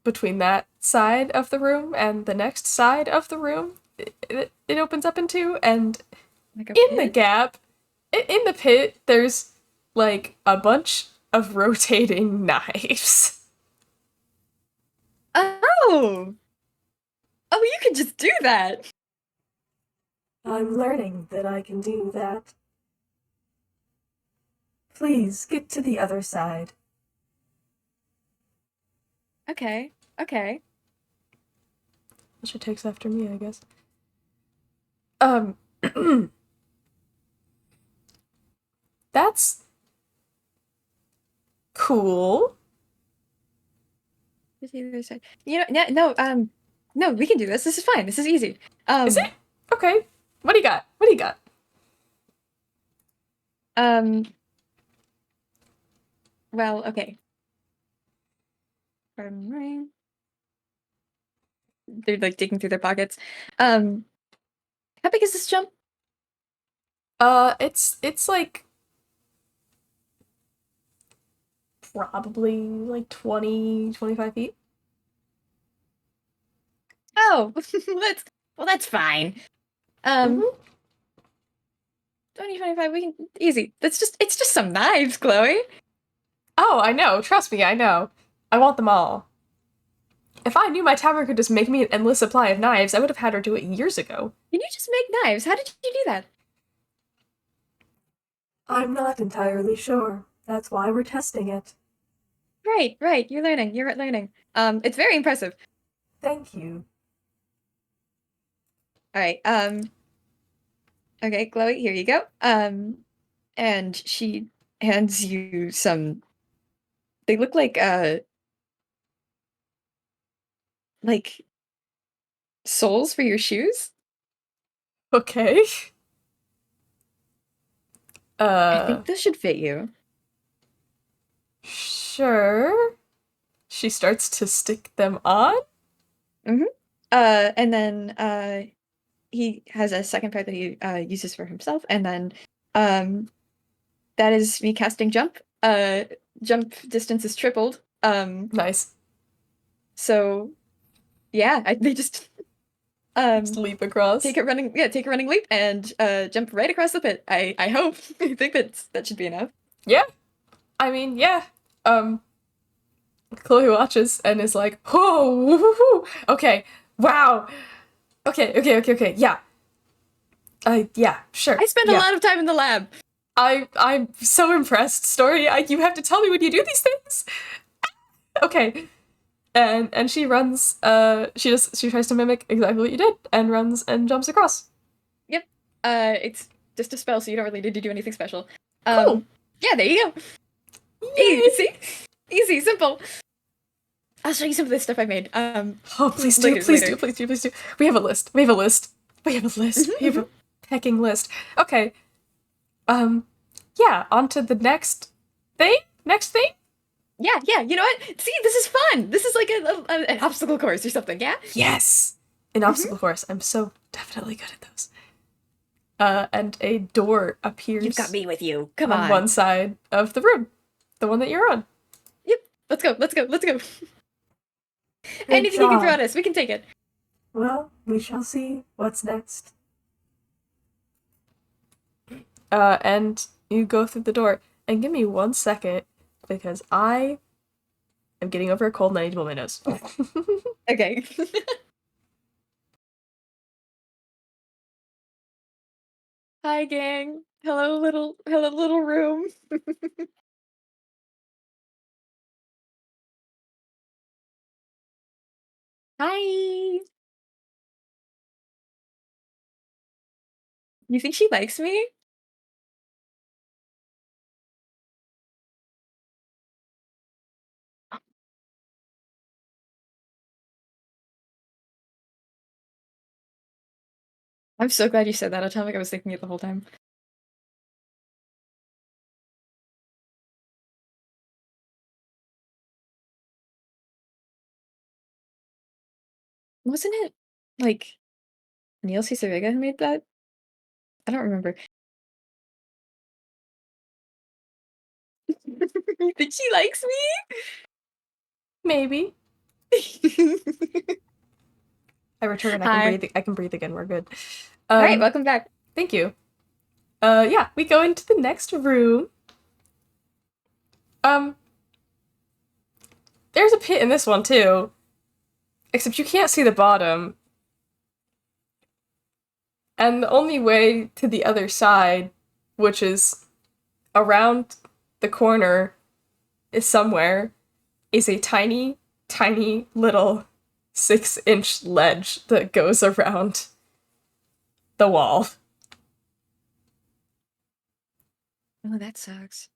between that side of the room and the next side of the room. It opens up into, and Like a in the pit? gap, in the pit, there's like a bunch of rotating knives. Oh! Oh, you can just do that! I'm learning that I can do that. Please get to the other side. Okay, okay. She takes after me, I guess. That's cool. Just either side. You know, no, we can do this. This is fine. This is easy. Is it? Okay. What do you got? What do you got? Well, okay. They're like digging through their pockets. How big is this jump? It's like probably like 25 feet. Oh, that's fine. Mhm. 25, we can easy. It's just some knives, Chloe. Oh, I know. Trust me, I know. I want them all. If I knew my tavern could just make me an endless supply of knives, I would have had her do it years ago. Can you just make knives? How did you do that? I'm not entirely sure. That's why we're testing it. Right. You're learning. It's very impressive. Thank you. All right. Okay, Chloe, here you go. And she hands you some. They look like soles for your shoes. Okay. I think this should fit you. Sure. She starts to stick them on. And then he has a second pair that he uses for himself, and then that is me casting jump. Jump distance is tripled. Nice. So yeah, they just Just leap across. take a running leap and jump right across the pit. I hope. I think that should be enough. Yeah. I mean, yeah. Chloe watches and is like, "Whoa, woo-hoo-hoo. Okay, wow, okay, yeah, yeah, sure." I spend yeah. a lot of time in the lab. I'm so impressed. Story, you have to tell me when you do these things. Okay, and she runs. She tries to mimic exactly what you did and runs and jumps across. Yep. It's just a spell, so you don't really need to do anything special. Cool. Yeah, there you go. Yay. Easy, simple. I'll show you some of this stuff I made. Oh, please do, please do. We have a list. We have a pecking list. Okay. Yeah, on to the next thing? Yeah, you know what? See, this is fun. This is like an obstacle course or something, yeah? Yes! An obstacle course. I'm so definitely good at those. And a door appears You've got me with you. Come on on. one side of the room. The one that you're on. Yep. Let's go. Good Anything you can throw job. at us, we can take it. Well, we shall see what's next. And you go through the door. And give me 1 second, because I am getting over a cold and I need to blow my nose. Okay. Hi, gang. hello little room. Hi. You think she likes me? I'm so glad you said that. Atomic, I was thinking it the whole time. Wasn't it like Neil Cicierega who made that? I don't remember. You think she likes Maybe. me? I return. Hi. I can breathe again. We're good. All right, welcome back. Thank you. Yeah, we go into the next room. There's a pit in this one too. Except you can't see the bottom. And the only way to the other side, which is around the corner, is somewhere, is a tiny, tiny little 6-inch ledge that goes around the wall. Oh, that sucks.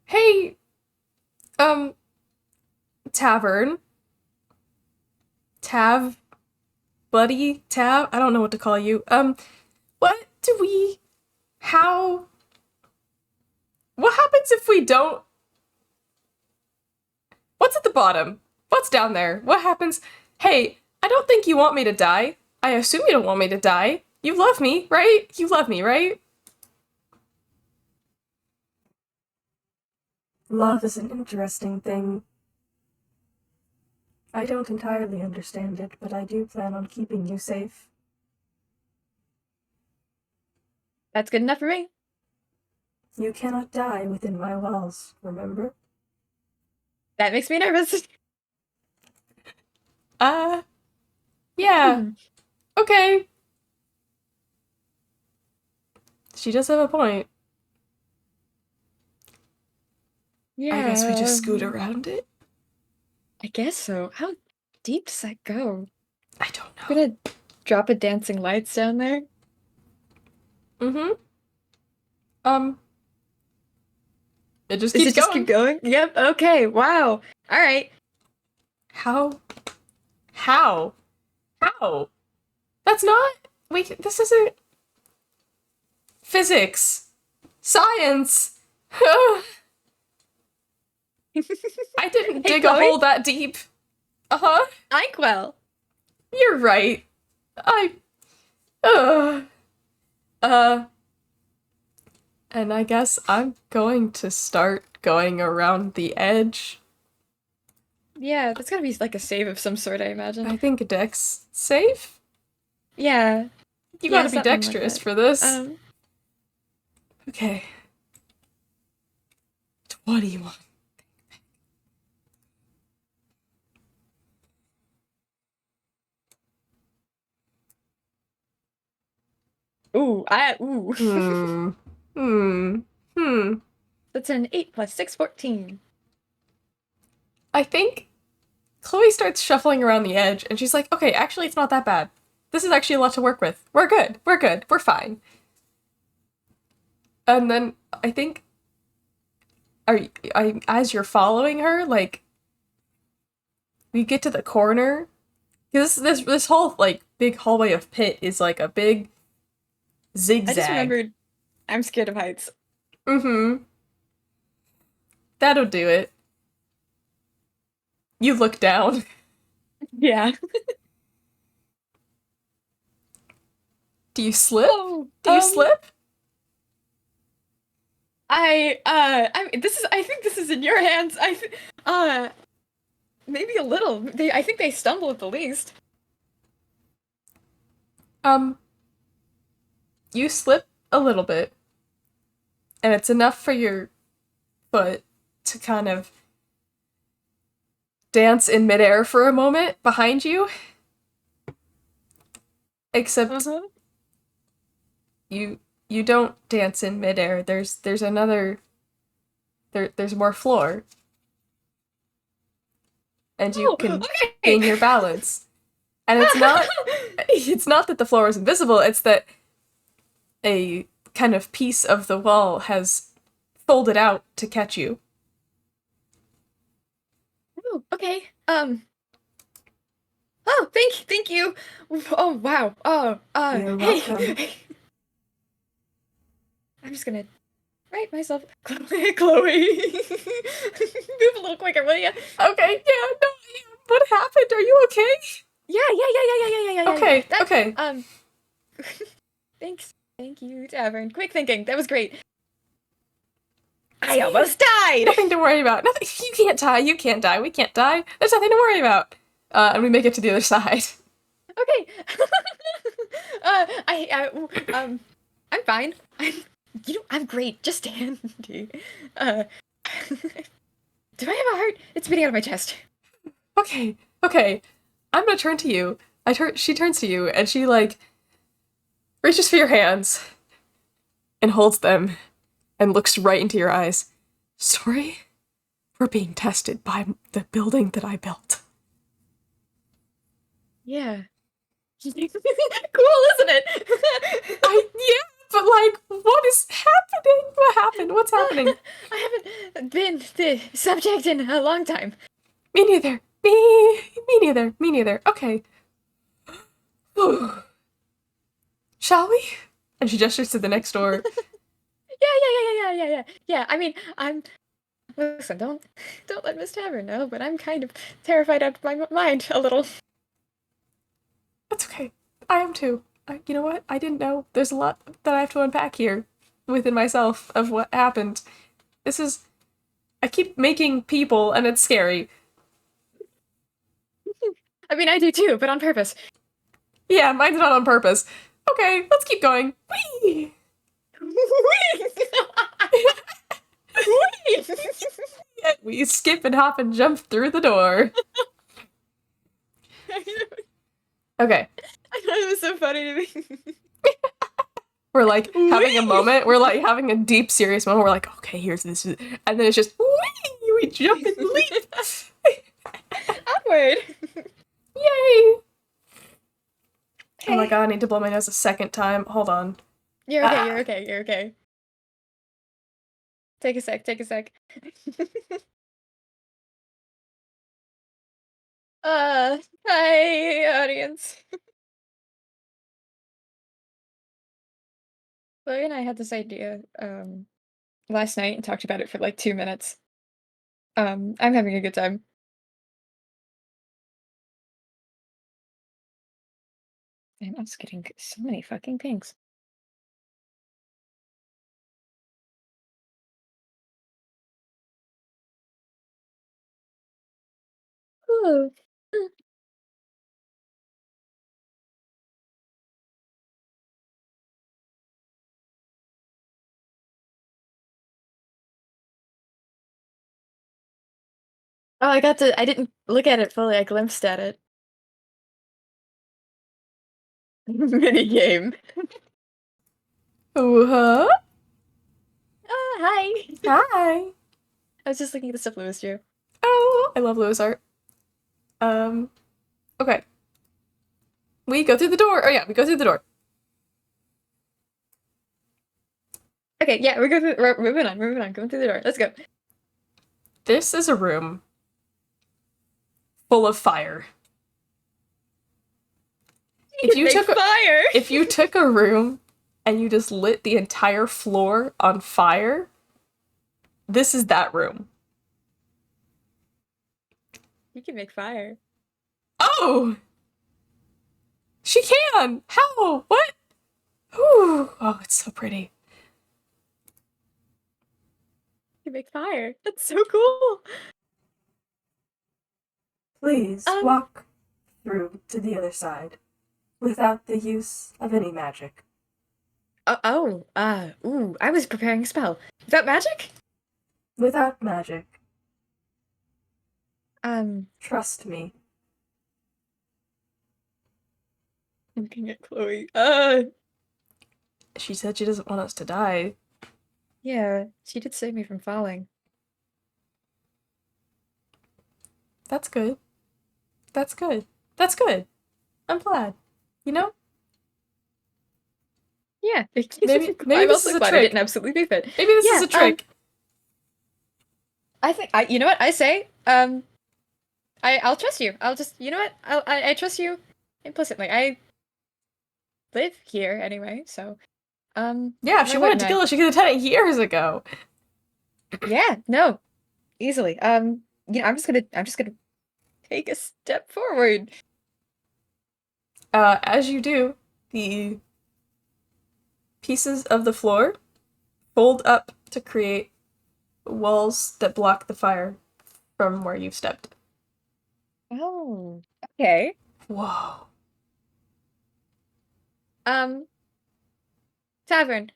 Hey, tavern. Tav? Buddy? Tav? I don't know what to call you. What do we... How... What happens if we don't... What's at the bottom? What's down there? What happens? Hey, I don't think you want me to die. I assume you don't want me to die. You love me, right? You love me, right? Love is an interesting thing. I don't entirely understand it, but I do plan on keeping you safe. That's good enough for me. You cannot die within my walls, remember? That makes me nervous. Yeah. Okay. She does have a point. Yeah. I guess we just scoot around it. I guess so. How deep does that go? I don't know. I'm gonna drop a dancing lights down there. It just Does keeps it just going. keep going? Yep. Okay. Wow. All right. How? How? How? That's not. This isn't. Physics. Science. I didn't dig a Chloe? hole that deep. Uh-huh. Inkwell. You're right. Uh. And I guess I'm going to start going around the edge. Yeah, that's gotta be like a save of some sort, I imagine. I think Dex safe? Yeah. You Yeah, gotta be something like dexterous that. for this. Okay. 21. Ooh. Hmm. That's an 8 plus 6, 14. I think Chloe starts shuffling around the edge and she's like, okay, actually, it's not that bad. This is actually a lot to work with. We're good. We're good. We're fine. And then I think, as you're following her, like, we get to the corner. Because this whole, like, big hallway of pit is like a big zigzag. I just remembered I'm scared of heights. Mm-hmm. That'll do it. You look down. Yeah. Do you slip? Oh, Do you slip? I think this is in your hands. Maybe a little. I think they stumble at the least. You slip a little bit. And it's enough for your foot to kind of dance in midair for a moment behind you. Except Uh-huh. you don't dance in midair. There's another there's more floor, and you Oh, can okay. gain your balance. And it's not that the floor is invisible, it's that a kind of piece of the wall has folded out to catch you. Oh, okay. Oh, thank you. Oh, wow. Oh, You're hey. welcome. I'm just gonna write myself, Chloe. Move a little quicker, will you? Okay, yeah, no, what happened? Are you okay? Yeah. Okay, That, okay. thanks. Thank you, Tavern. Quick thinking. That was great. I See? almost died. Nothing to worry about. Nothing. You can't die. You can't die. We can't die. There's nothing to worry about. And we make it to the other side. Okay. I'm fine. I'm great. Just dandy. Uh, do I have a heart? It's beating out of my chest. Okay, okay. I'm gonna turn to you. She turns to you, and she, like, reaches for your hands and holds them and looks right into your eyes. Sorry for being tested by the building that I built. Yeah. Cool, isn't it? Yeah, but, like, what is happening? What happened? What's happening? I haven't been the subject in a long time. Me neither. Me neither. Me neither. Okay. Shall we? And she gestures to the next door. Yeah. I mean, listen, don't let Miss Tavern know, but I'm kind of terrified out of my mind a little. That's okay. I am too. You know what? I didn't know. There's a lot that I have to unpack here within myself of what happened. I keep making people, and it's scary. I mean, I do too, but on purpose. Yeah, mine's not on purpose. Okay, let's keep going. Whee! We skip and hop and jump through the door. Okay. I thought it was so funny to me. We're like having a moment. We're like having a deep, serious moment. We're like, okay, here's this. And then it's just, whee! We jump and leap. Onward. Yay! Okay. Oh my god, I need to blow my nose a second time. Hold on. You're okay. Take a sec. Hi, audience. Chloe and I had this idea, last night and talked about it for like 2 minutes. I'm having a good time. And I'm just getting so many fucking pings. Ooh. Oh, I didn't look at it fully, I glimpsed at it. Mini game. Huh? Hi. Hi. I was just looking at the stuff Lewis drew. Oh, I love Lewis art. Okay. We go through the door. Oh yeah, we go through the door. Okay, yeah, we're moving on, going through the door. Let's go. This is a room full of fire. If you took a room and you just lit the entire floor on fire, this is that room. You can make fire. Oh! She can! How? What? Ooh. Oh, it's so pretty. You can make fire. That's so cool. Please walk through to the other side without the use of any magic. Ooh, I was preparing a spell. Is that magic? Without magic. Um, Trust me. looking at Chloe. She said she doesn't want us to die. Yeah, she did save me from falling. That's good. That's good. That's good. I'm glad. You know? Yeah. Maybe I'm this also is a glad I trick. didn't absolutely leave it. Maybe this is Yeah, a trick. I think you know what I say? I'll trust you. I'll just, you know what? I trust you implicitly. I live here anyway, so Yeah, if why she wanted wouldn't to I? kill us, she could have done it years ago. Yeah, no, easily. You know, I'm just gonna take a step forward. As you do, the pieces of the floor fold up to create walls that block the fire from where you've stepped. Oh, okay. Whoa. Tavern.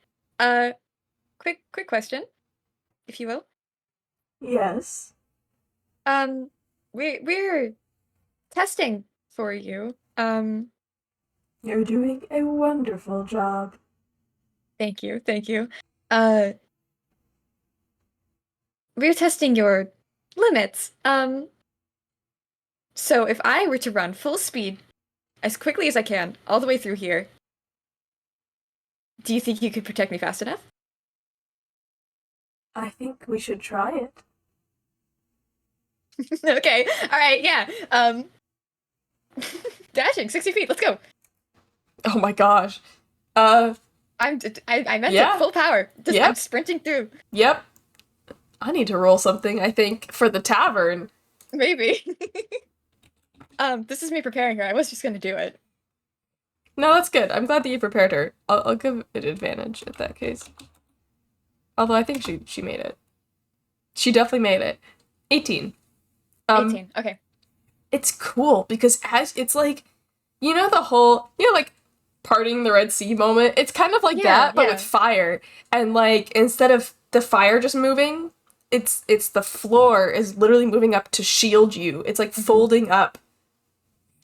Quick question, if you will. Yes. Um, we're testing for you. You're doing a wonderful job. Thank you, thank you. We're testing your limits. So if I were to run full speed as quickly as I can all the way through here, do you think you could protect me fast enough? I think we should try it. Okay, all right, yeah. Dashing 60 feet. Let's go. Oh my gosh. I meant Yeah. it full power. Just Yep. I'm sprinting through. Yep. I need to roll something, I think, for the tavern. Maybe. This is me preparing her. I was just gonna do it. No, that's good. I'm glad that you prepared her. I'll give it advantage in that case. Although I think she made it. She definitely made it. 18. 18. Okay. It's cool because as it's like, you know the whole, like parting the Red Sea moment. It's kind of like Yeah, that, but yeah. with fire. And like instead of the fire just moving, it's the floor is literally moving up to shield you. It's like folding up.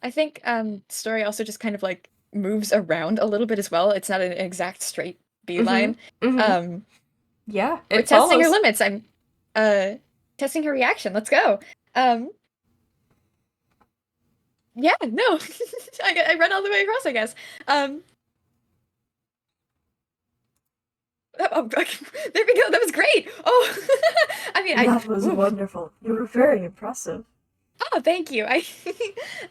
I think story also just kind of like moves around a little bit as well. It's not an exact straight beeline. Mhm. Yeah, We're it testing her follows. limits. I'm testing her reaction. Let's go. Yeah, no. I run all the way across, I guess. Oh, there we go. That was great. Oh, I mean, That was oof. wonderful. You were very impressive. Oh, thank you. I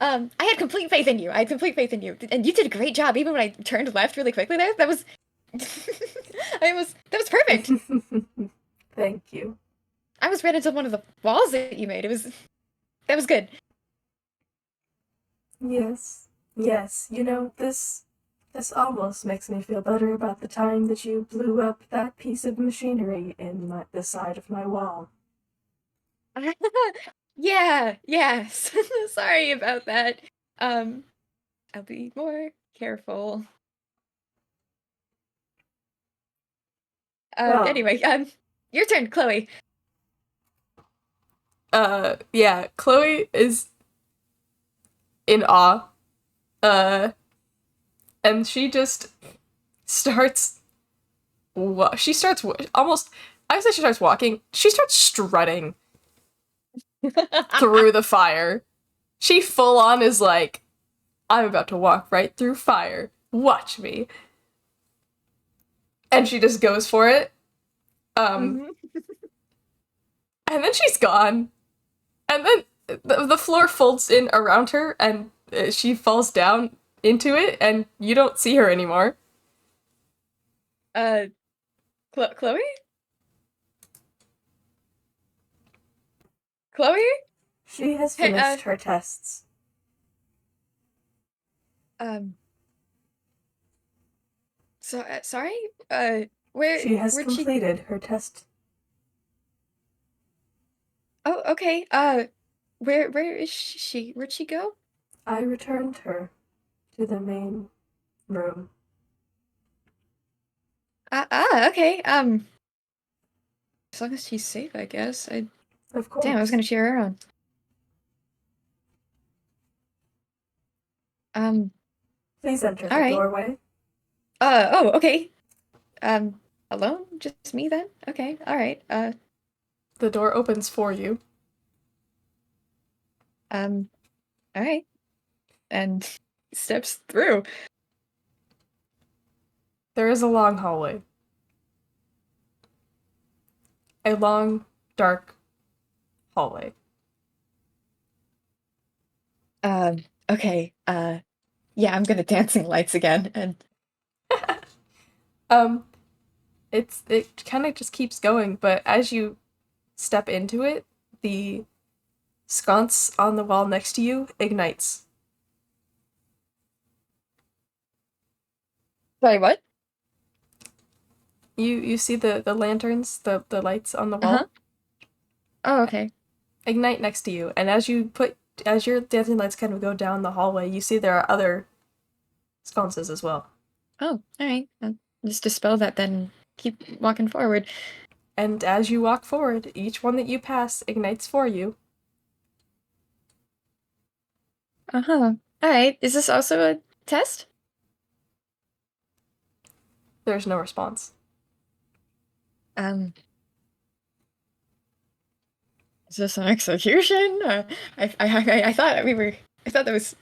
had complete faith in you. I had complete faith in you, and you did a great job. Even when I turned left really quickly there, that was, that was perfect. Thank you. I was right into one of the walls that you made. That was good. Yes. Yes. You know, this almost makes me feel better about the time that you blew up that piece of machinery in the side of my wall. Yeah, yes. Sorry about that. I'll be more careful. Well. Anyway, your turn, Chloe. Yeah, Chloe is in awe. And she just starts almost, I would say she starts walking. She starts strutting through the fire. She full on is like, I'm about to walk right through fire. Watch me. And she just goes for it. And then she's gone. And then the floor folds in around her and she falls down into it and you don't see her anymore. Chloe? Chloe? She has Hey, finished her tests. So, sorry? Where'd She has she... completed her test. Oh, okay. Where is she? Where'd she go? I returned her to the main room. Okay. As long as she's safe, I guess. Of course. Damn, I was gonna cheer her on. Please enter the All right. doorway. Oh, okay. Alone? Just me then? Okay, all right. The door opens for you. All right. And steps through. There is a long hallway. A long, dark hallway. Okay. Yeah, I'm gonna dancing lights again, and Um, it kind of just keeps going, but as you step into it, the sconce on the wall next to you ignites. sorry, what? You see the lanterns, the lights on the wall Uh-huh. Oh, okay. ignite next to you, and as your dancing lights kind of go down the hallway, you see there are other sconces as well. Oh, all right. Just dispel that, then keep walking forward. And as you walk forward, each one that you pass ignites for you. Uh-huh. All right. Is this also a test? There's no response. Um, is this an execution? I thought we were. I thought that was.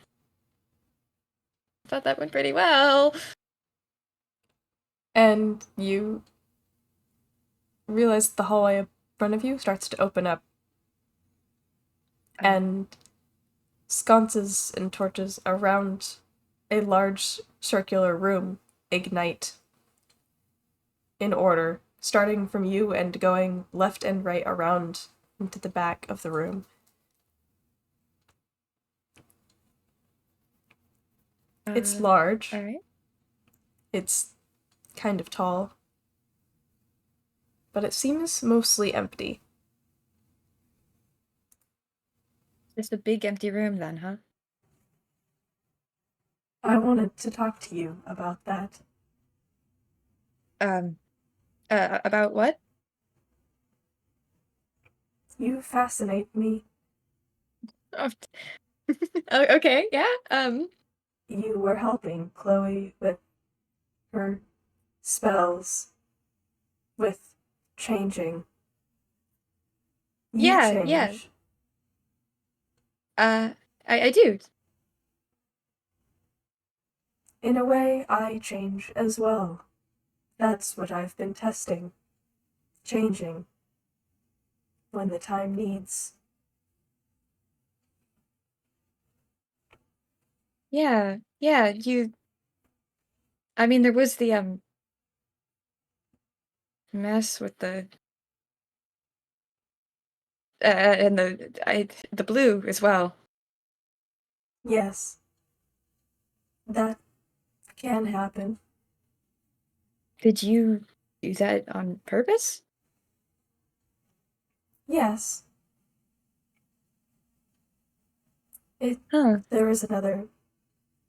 I thought that went pretty well. And you realize the hallway in front of you starts to open up. And sconces and torches around a large circular room ignite in order, starting from you and going left and right around into the back of the room. It's large. All right. It's kind of tall. But it seems mostly empty. Just a big empty room then, huh? I wanted to talk to you about that. About what? You fascinate me. Oh, okay, yeah. You were helping Chloe with her spells, with changing. You Yeah, yeah. change. I do. In a way, I change as well. That's what I've been testing. Changing. When the time needs. Yeah, yeah, I mean, there was the, mess with and the blue as well. Yes. That can happen. Did you do that on purpose? Yes. Huh. There is another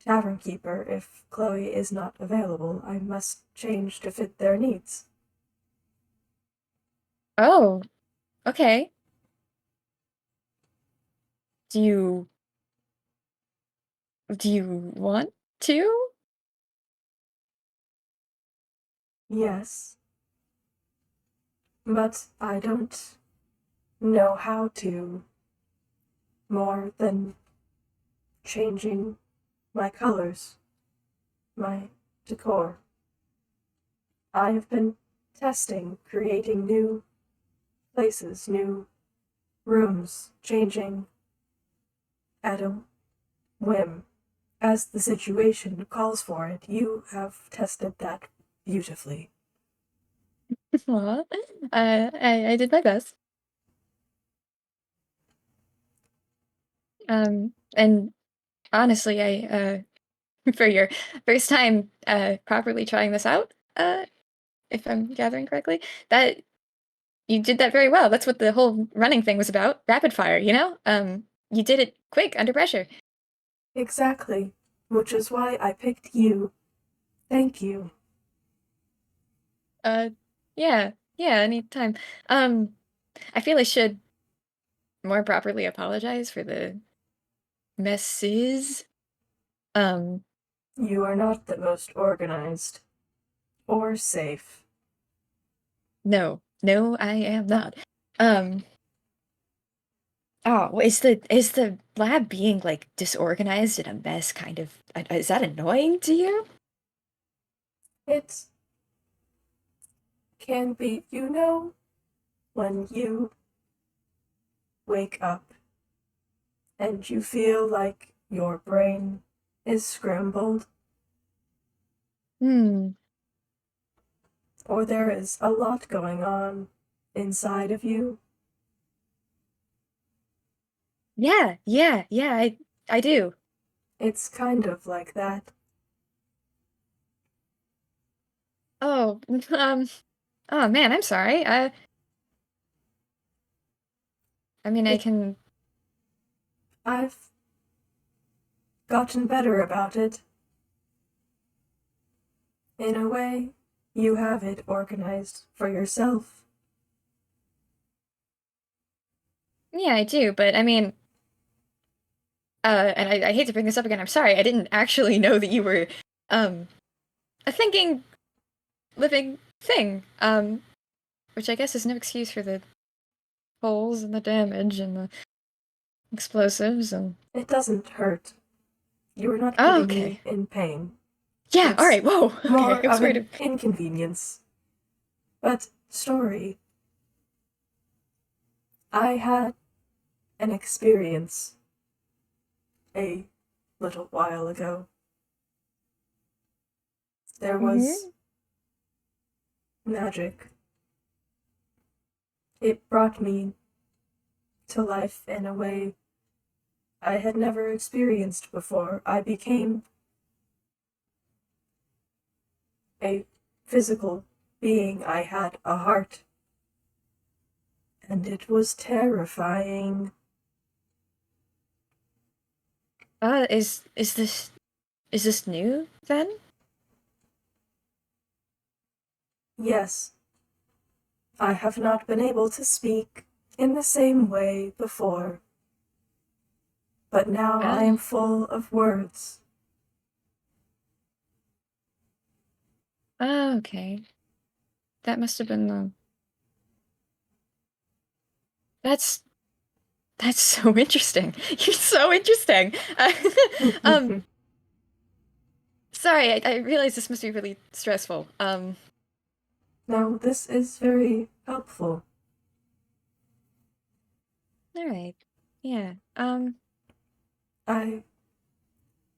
tavern keeper. If Chloe is not available, I must change to fit their needs. Oh, okay. Do you want to? Yes. But I don't know how to more than changing my colors, my decor. I have been testing, creating new places, new rooms, changing at a whim as the situation calls for it. You have tested that beautifully. Aw, I did my best. And honestly, for your first time properly trying this out, if I'm gathering correctly, that you did that very well. That's what the whole running thing was about. Rapid fire, you know? You did it quick under pressure. Exactly, which is why I picked you. Thank you. Uh, yeah, yeah, anytime. Um, I feel I should more properly apologize for the messes. Um, You are not the most organized or safe. No, I am not. Oh, is the lab being like disorganized and a mess kind of is that annoying to you? It can be, when you wake up and you feel like your brain is scrambled, Hmm. or there is a lot going on inside of you. Yeah, I do. It's kind of like that. Oh, oh man, I'm sorry. I mean, I It, can. I've gotten better about it. In a way, you have it organized for yourself. Yeah, I do, but I mean, and I hate to bring this up again. I'm sorry. I didn't actually know that you were, a thinking, living thing. Which I guess is no excuse for the holes and the damage and the explosives and. It doesn't hurt. You are not Oh, putting me okay. in pain. Yeah. All It's right. Whoa. Okay. more I was of worried. an inconvenience. But, story, I had an experience a little while ago. There was Mm-hmm. magic. It brought me to life in a way I had never experienced before. I became a physical being. I had a heart. And it was terrifying. Is this new then? Yes, I have not been able to speak in the same way before, but now I am Ah. full of words. Oh, okay. That must have been the. That's that's so interesting. You're so interesting. Um, sorry, I realize this must be really stressful. Now, this is very helpful. All right. Yeah. I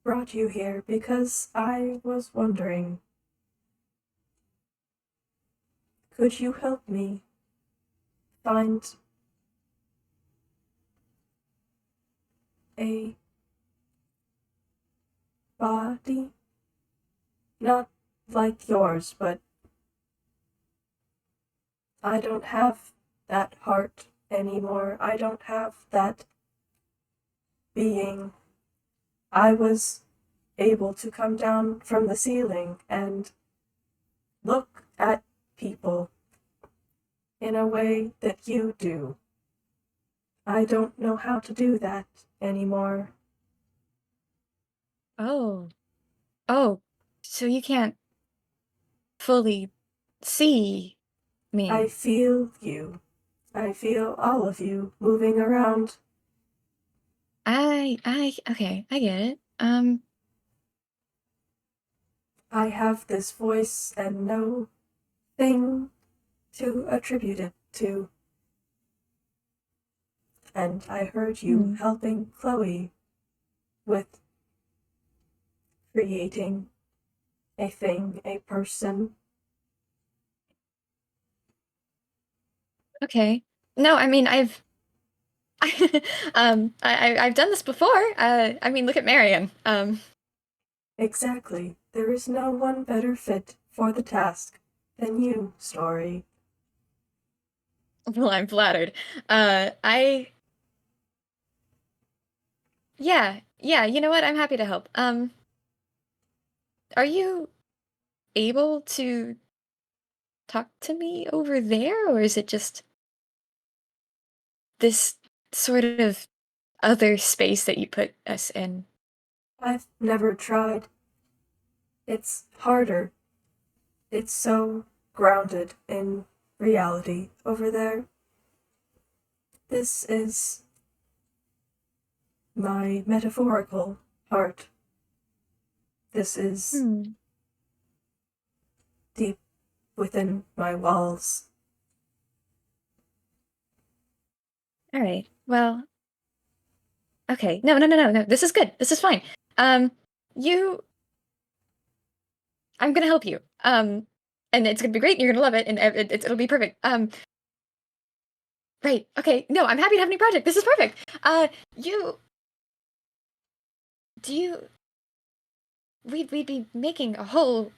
brought you here because I was wondering, could you help me find a body? Not like yours, but I don't have that heart anymore. I don't have that being. I was able to come down from the ceiling and look at people in a way that you do. I don't know how to do that anymore. Oh. Oh. So you can't fully see I me. feel you. I feel all of you moving around. Okay, I get it. I have this voice and no thing to attribute it to. And I heard you Hmm. helping Chloe with creating a thing, a person. Okay. No, I mean I've done this before. I mean, look at Marion. Exactly. There is no one better fit for the task than you, Story. Well, I'm flattered. I yeah, you know what? I'm happy to help. Are you able to talk to me over there, or is it just this sort of other space that you put us in? I've never tried. It's harder. It's so grounded in reality over there. This is my metaphorical heart. This is deep within my walls. All right. Well, okay. No. This is good. This is fine. You. I'm gonna help you. And it's gonna be great. And you're gonna love it, and it'll be perfect. Right. Okay. No, I'm happy to have a new project. This is perfect. We'd be making a whole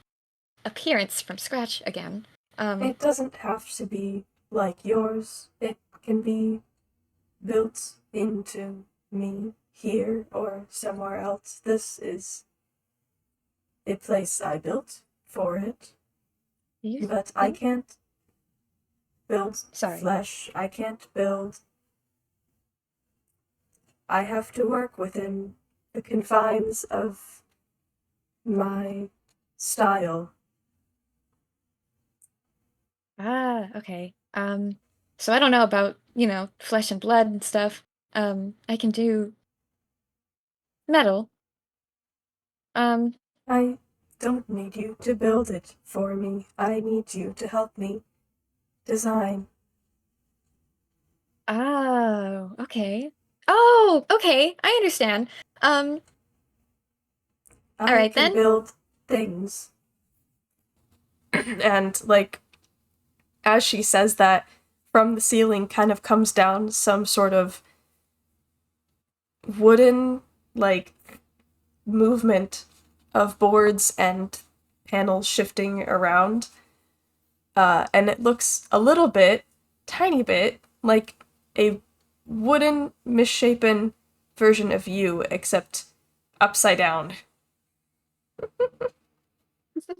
appearance from scratch again. It doesn't have to be like yours. It can be built into me here or somewhere else. This is a place I built for it. But I can't build flesh. I can't build. I have to work within the confines of my style. Okay. So I don't know about, flesh and blood and stuff. I can do metal. I don't need you to build it for me. I need you to help me design. Oh, okay. Oh, okay. I understand. I all right can then. Build things. And, like, as she says that, from the ceiling kind of comes down some sort of wooden, like, movement of boards and panels shifting around. And it looks a little bit, tiny bit, like a wooden, misshapen version of you, except upside down.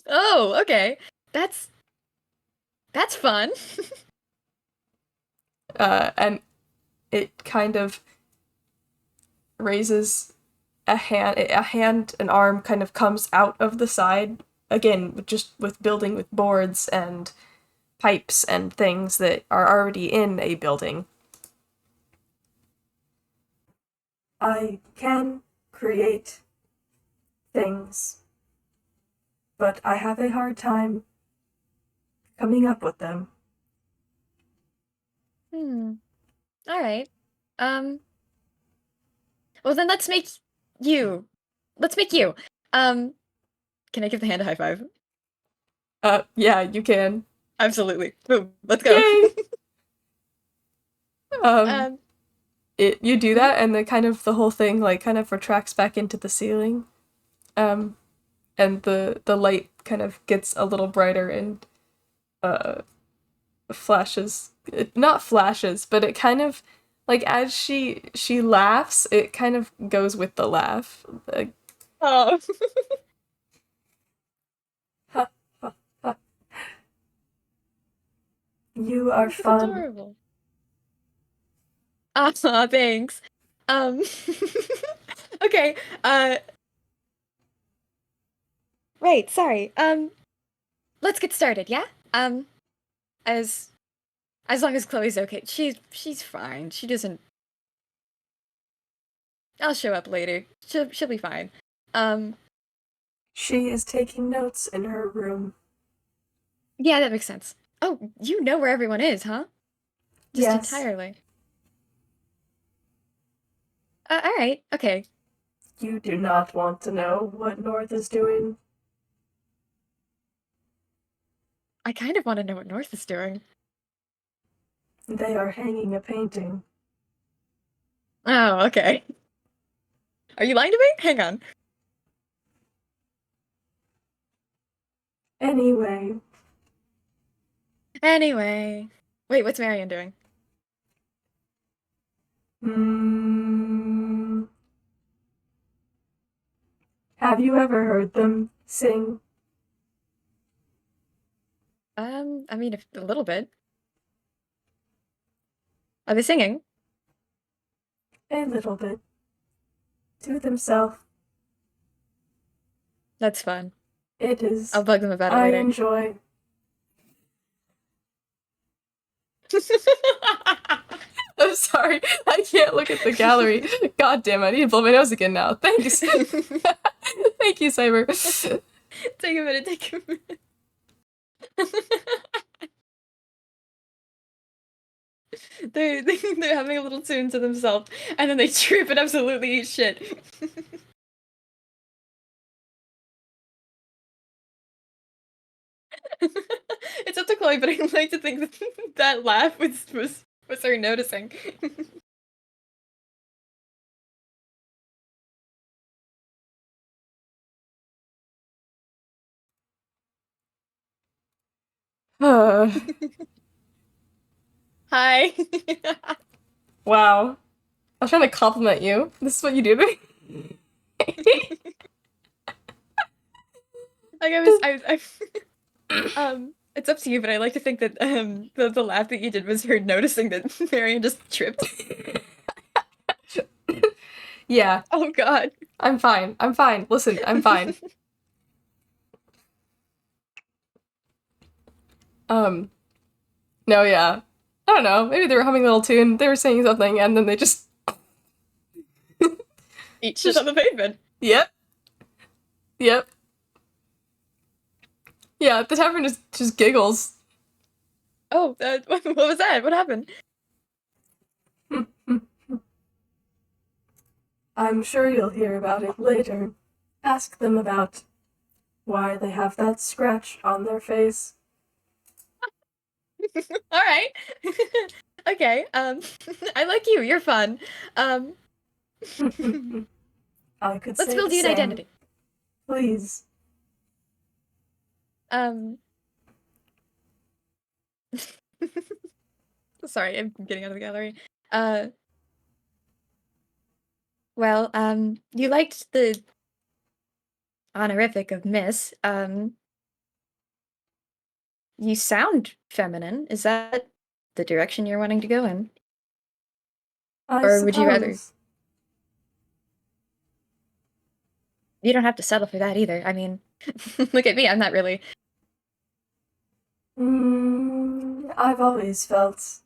Oh, okay. That's fun. And it kind of raises a hand, an arm kind of comes out of the side, again, just with building with boards and pipes and things that are already in a building. I can create things, but I have a hard time coming up with them. All right. Well, then let's make you. Can I give the hand a high five? Yeah, you can. Absolutely. Boom. Let's go. Yay! You do that, and the whole thing like kind of retracts back into the ceiling, and the light kind of gets a little brighter and flashes. Not flashes, but it kind of like as she laughs, it kind of goes with the laugh. Oh. You are fun. Adorable. Aw, thanks. Okay. Right. Sorry. Let's get started. Yeah. As long as Chloe's okay. She's fine. She doesn't. I'll show up later. She'll be fine. She is taking notes in her room. Yeah, that makes sense. Oh, you know where everyone is, huh? Just yes. Entirely. All right. Okay. You do not want to know what North is doing? I kind of want to know what North is doing. They are hanging a painting. Oh, okay. Are you lying to me? Hang on. Anyway. Wait, what's Marion doing? Have you ever heard them sing? I mean, a little bit. Are they singing? A little bit. To themselves. That's fun. It is. I'll bug them about it I later. enjoy. I'm sorry. I can't look at the gallery. God damn it. I need to blow my nose again now. Thanks. Thank you, Cyber. Take a minute, take a minute. They're having a little tune to themselves, and then they trip and absolutely eat shit. It's up to Chloe, but I like to think that that laugh was her noticing. Hi. Wow. I was trying to compliment you. This is what you do to me. Like it's up to you, but I like to think that the laugh that you did was her noticing that Marion just tripped. Yeah, Oh god. I'm fine. I'm fine. Listen, I'm fine. No, yeah. I don't know. Maybe they were humming a little tune. They were saying something, and then they just. Eat shit on the pavement. Yep. Yep. Yeah, the tavern just giggles. Oh, what was that? What happened? I'm sure you'll hear about it later. Ask them about why they have that scratch on their face. All right. Okay. I like you. You're fun. I could Let's say build the you an same. identity. Please. Sorry, I'm getting out of the gallery. Well, you liked the honorific of Miss. You sound feminine. Is that the direction you're wanting to go in? I Or would you rather? suppose. You don't have to settle for that either. I mean, look at me. I'm not really. I've always felt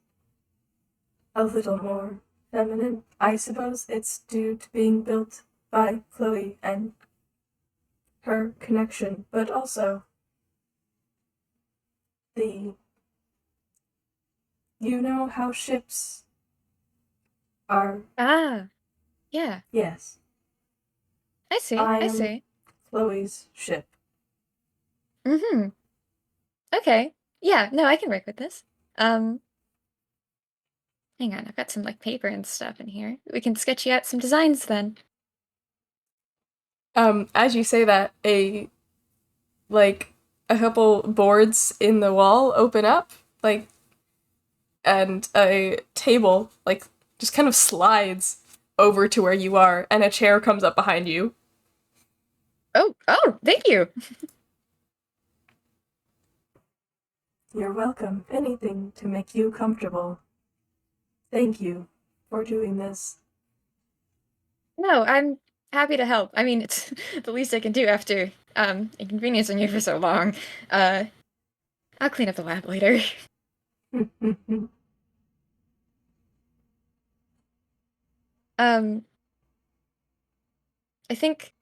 a little more feminine. I suppose it's due to being built by Chloe and her connection, but also the. You know how ships are. Ah, yeah. Yes, I see. I I am see. Chloe's ship. Mm-hmm. Okay. Yeah, no, I can work with this. Hang on, I've got some like paper and stuff in here. We can sketch you out some designs then. As you say that, a couple boards in the wall open up, and a table, just kind of slides over to where you are, and a chair comes up behind you. Oh, thank you. You're welcome. Anything to make you comfortable. Thank you for doing this. No, I'm happy to help. I mean, it's the least I can do after inconveniencing you for so long. I'll clean up the lab later. I think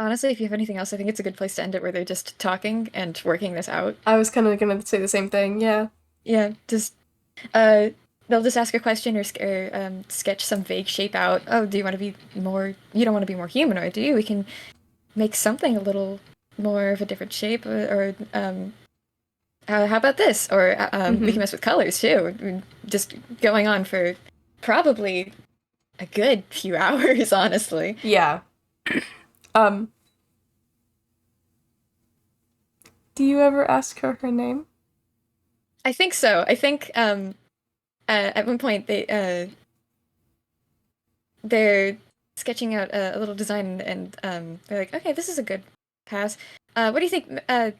honestly, if you have anything else, I think it's a good place to end it where they're just talking and working this out. I was kind of gonna say the same thing, yeah. Yeah, just they'll just ask a question or sketch some vague shape out. Oh, do you want to be more? You don't want to be more humanoid, do you? We can make something a little more of a different shape, or how about this? Or we can mess with colors too. I mean, just going on for probably a good few hours, honestly. Yeah. Do you ever ask her her name? I think so. I think at one point they're sketching out a little design, and they're like, okay, this is a good pass. What do you think? I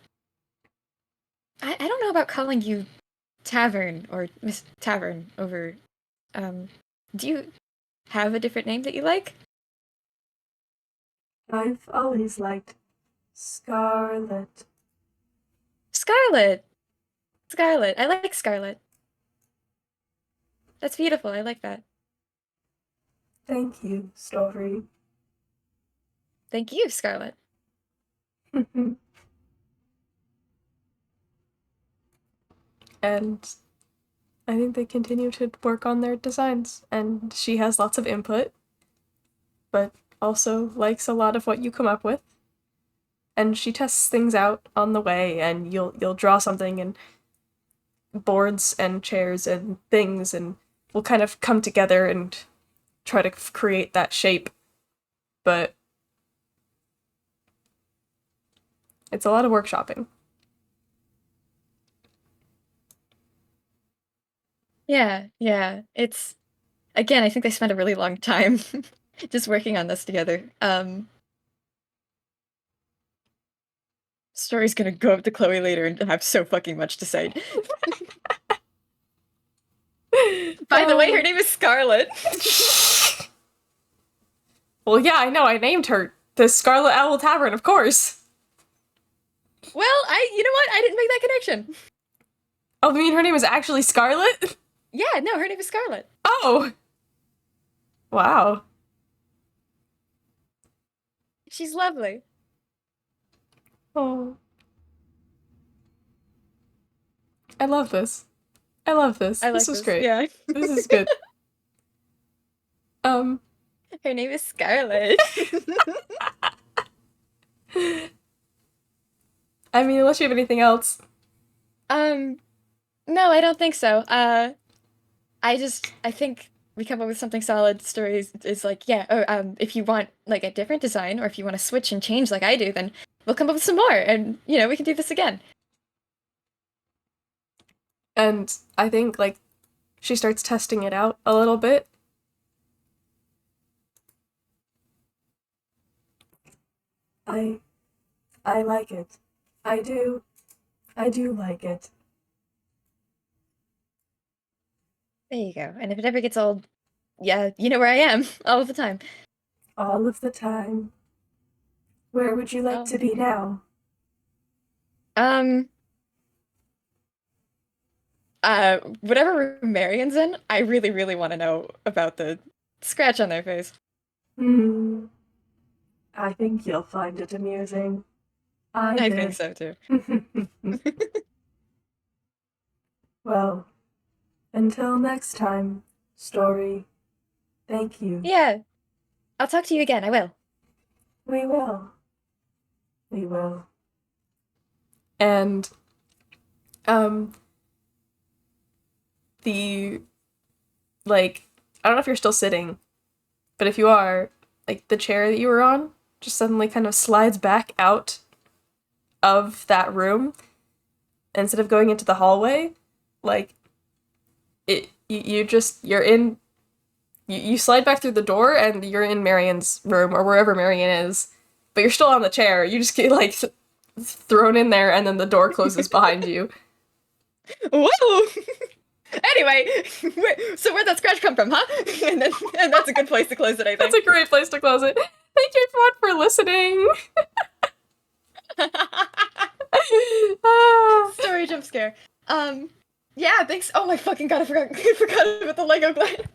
don't know about calling you Tavern or Miss Tavern over. Do you have a different name that you like? I've always liked Scarlet. Scarlet. Scarlet. I like Scarlet. That's beautiful. I like that. Thank you, Story. Thank you, Scarlet. And I think they continue to work on their designs, and she has lots of input, but also likes a lot of what you come up with. And she tests things out on the way, and you'll draw something, and boards and chairs and things, and we'll kind of come together and try to create that shape. But it's a lot of workshopping. Yeah, yeah. It's again, I think they spent a really long time just working on this together. Story's gonna go up to Chloe later and have so fucking much to say. By the way, her name is Scarlet. Well, yeah, I know. I named her the Scarlet Owl Tavern, of course. Well, you know what? I didn't make that connection. Oh, you mean her name is actually Scarlet? Yeah, no, her name is Scarlet. Oh! Wow. She's lovely. Oh. I love this. I love this. I like This was great. Yeah. This is good. Her name is Scarlet. I mean, unless you have anything else. No, I don't think so. I think we come up with something solid. Stories is like, yeah, or if you want like a different design, or if you want to switch and change like I do, then we'll come up with some more, and we can do this again. And I think, like, she starts testing it out a little bit. I like it. I do like it. There you go. And if it ever gets old, yeah, you know where I am all of the time. All of the time. Where would you like to be now? Whatever room Marion's in, I really, really want to know about the scratch on their face. I think you'll find it amusing. I think so too. Well, until next time, Story. Thank you. Yeah. I'll talk to you again, I will. We will. We will. And, the, like, I don't know if you're still sitting, but if you are, like, the chair that you were on just suddenly kind of slides back out of that room. Instead of going into the hallway, like, you're in, you slide back through the door and you're in Marion's room, or wherever Marion is, but you're still on the chair. You just get, like, thrown in there, and then the door closes behind you. Whoa! Anyway, so where'd that scratch come from, huh? and that's a good place to close it, I think. That's a great place to close it. Thank you everyone for listening. Story jump scare. Yeah, thanks. Oh my fucking god, I forgot about the Lego glide.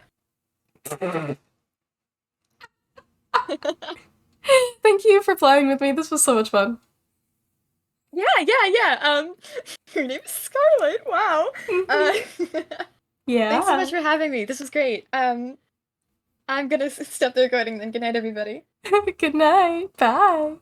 Thank you for playing with me. This was so much fun. Yeah. Her name is Scarlet. Wow. Yeah. Thanks so much for having me. This was great. I'm gonna stop the recording then. Good night, everybody. Good night. Bye.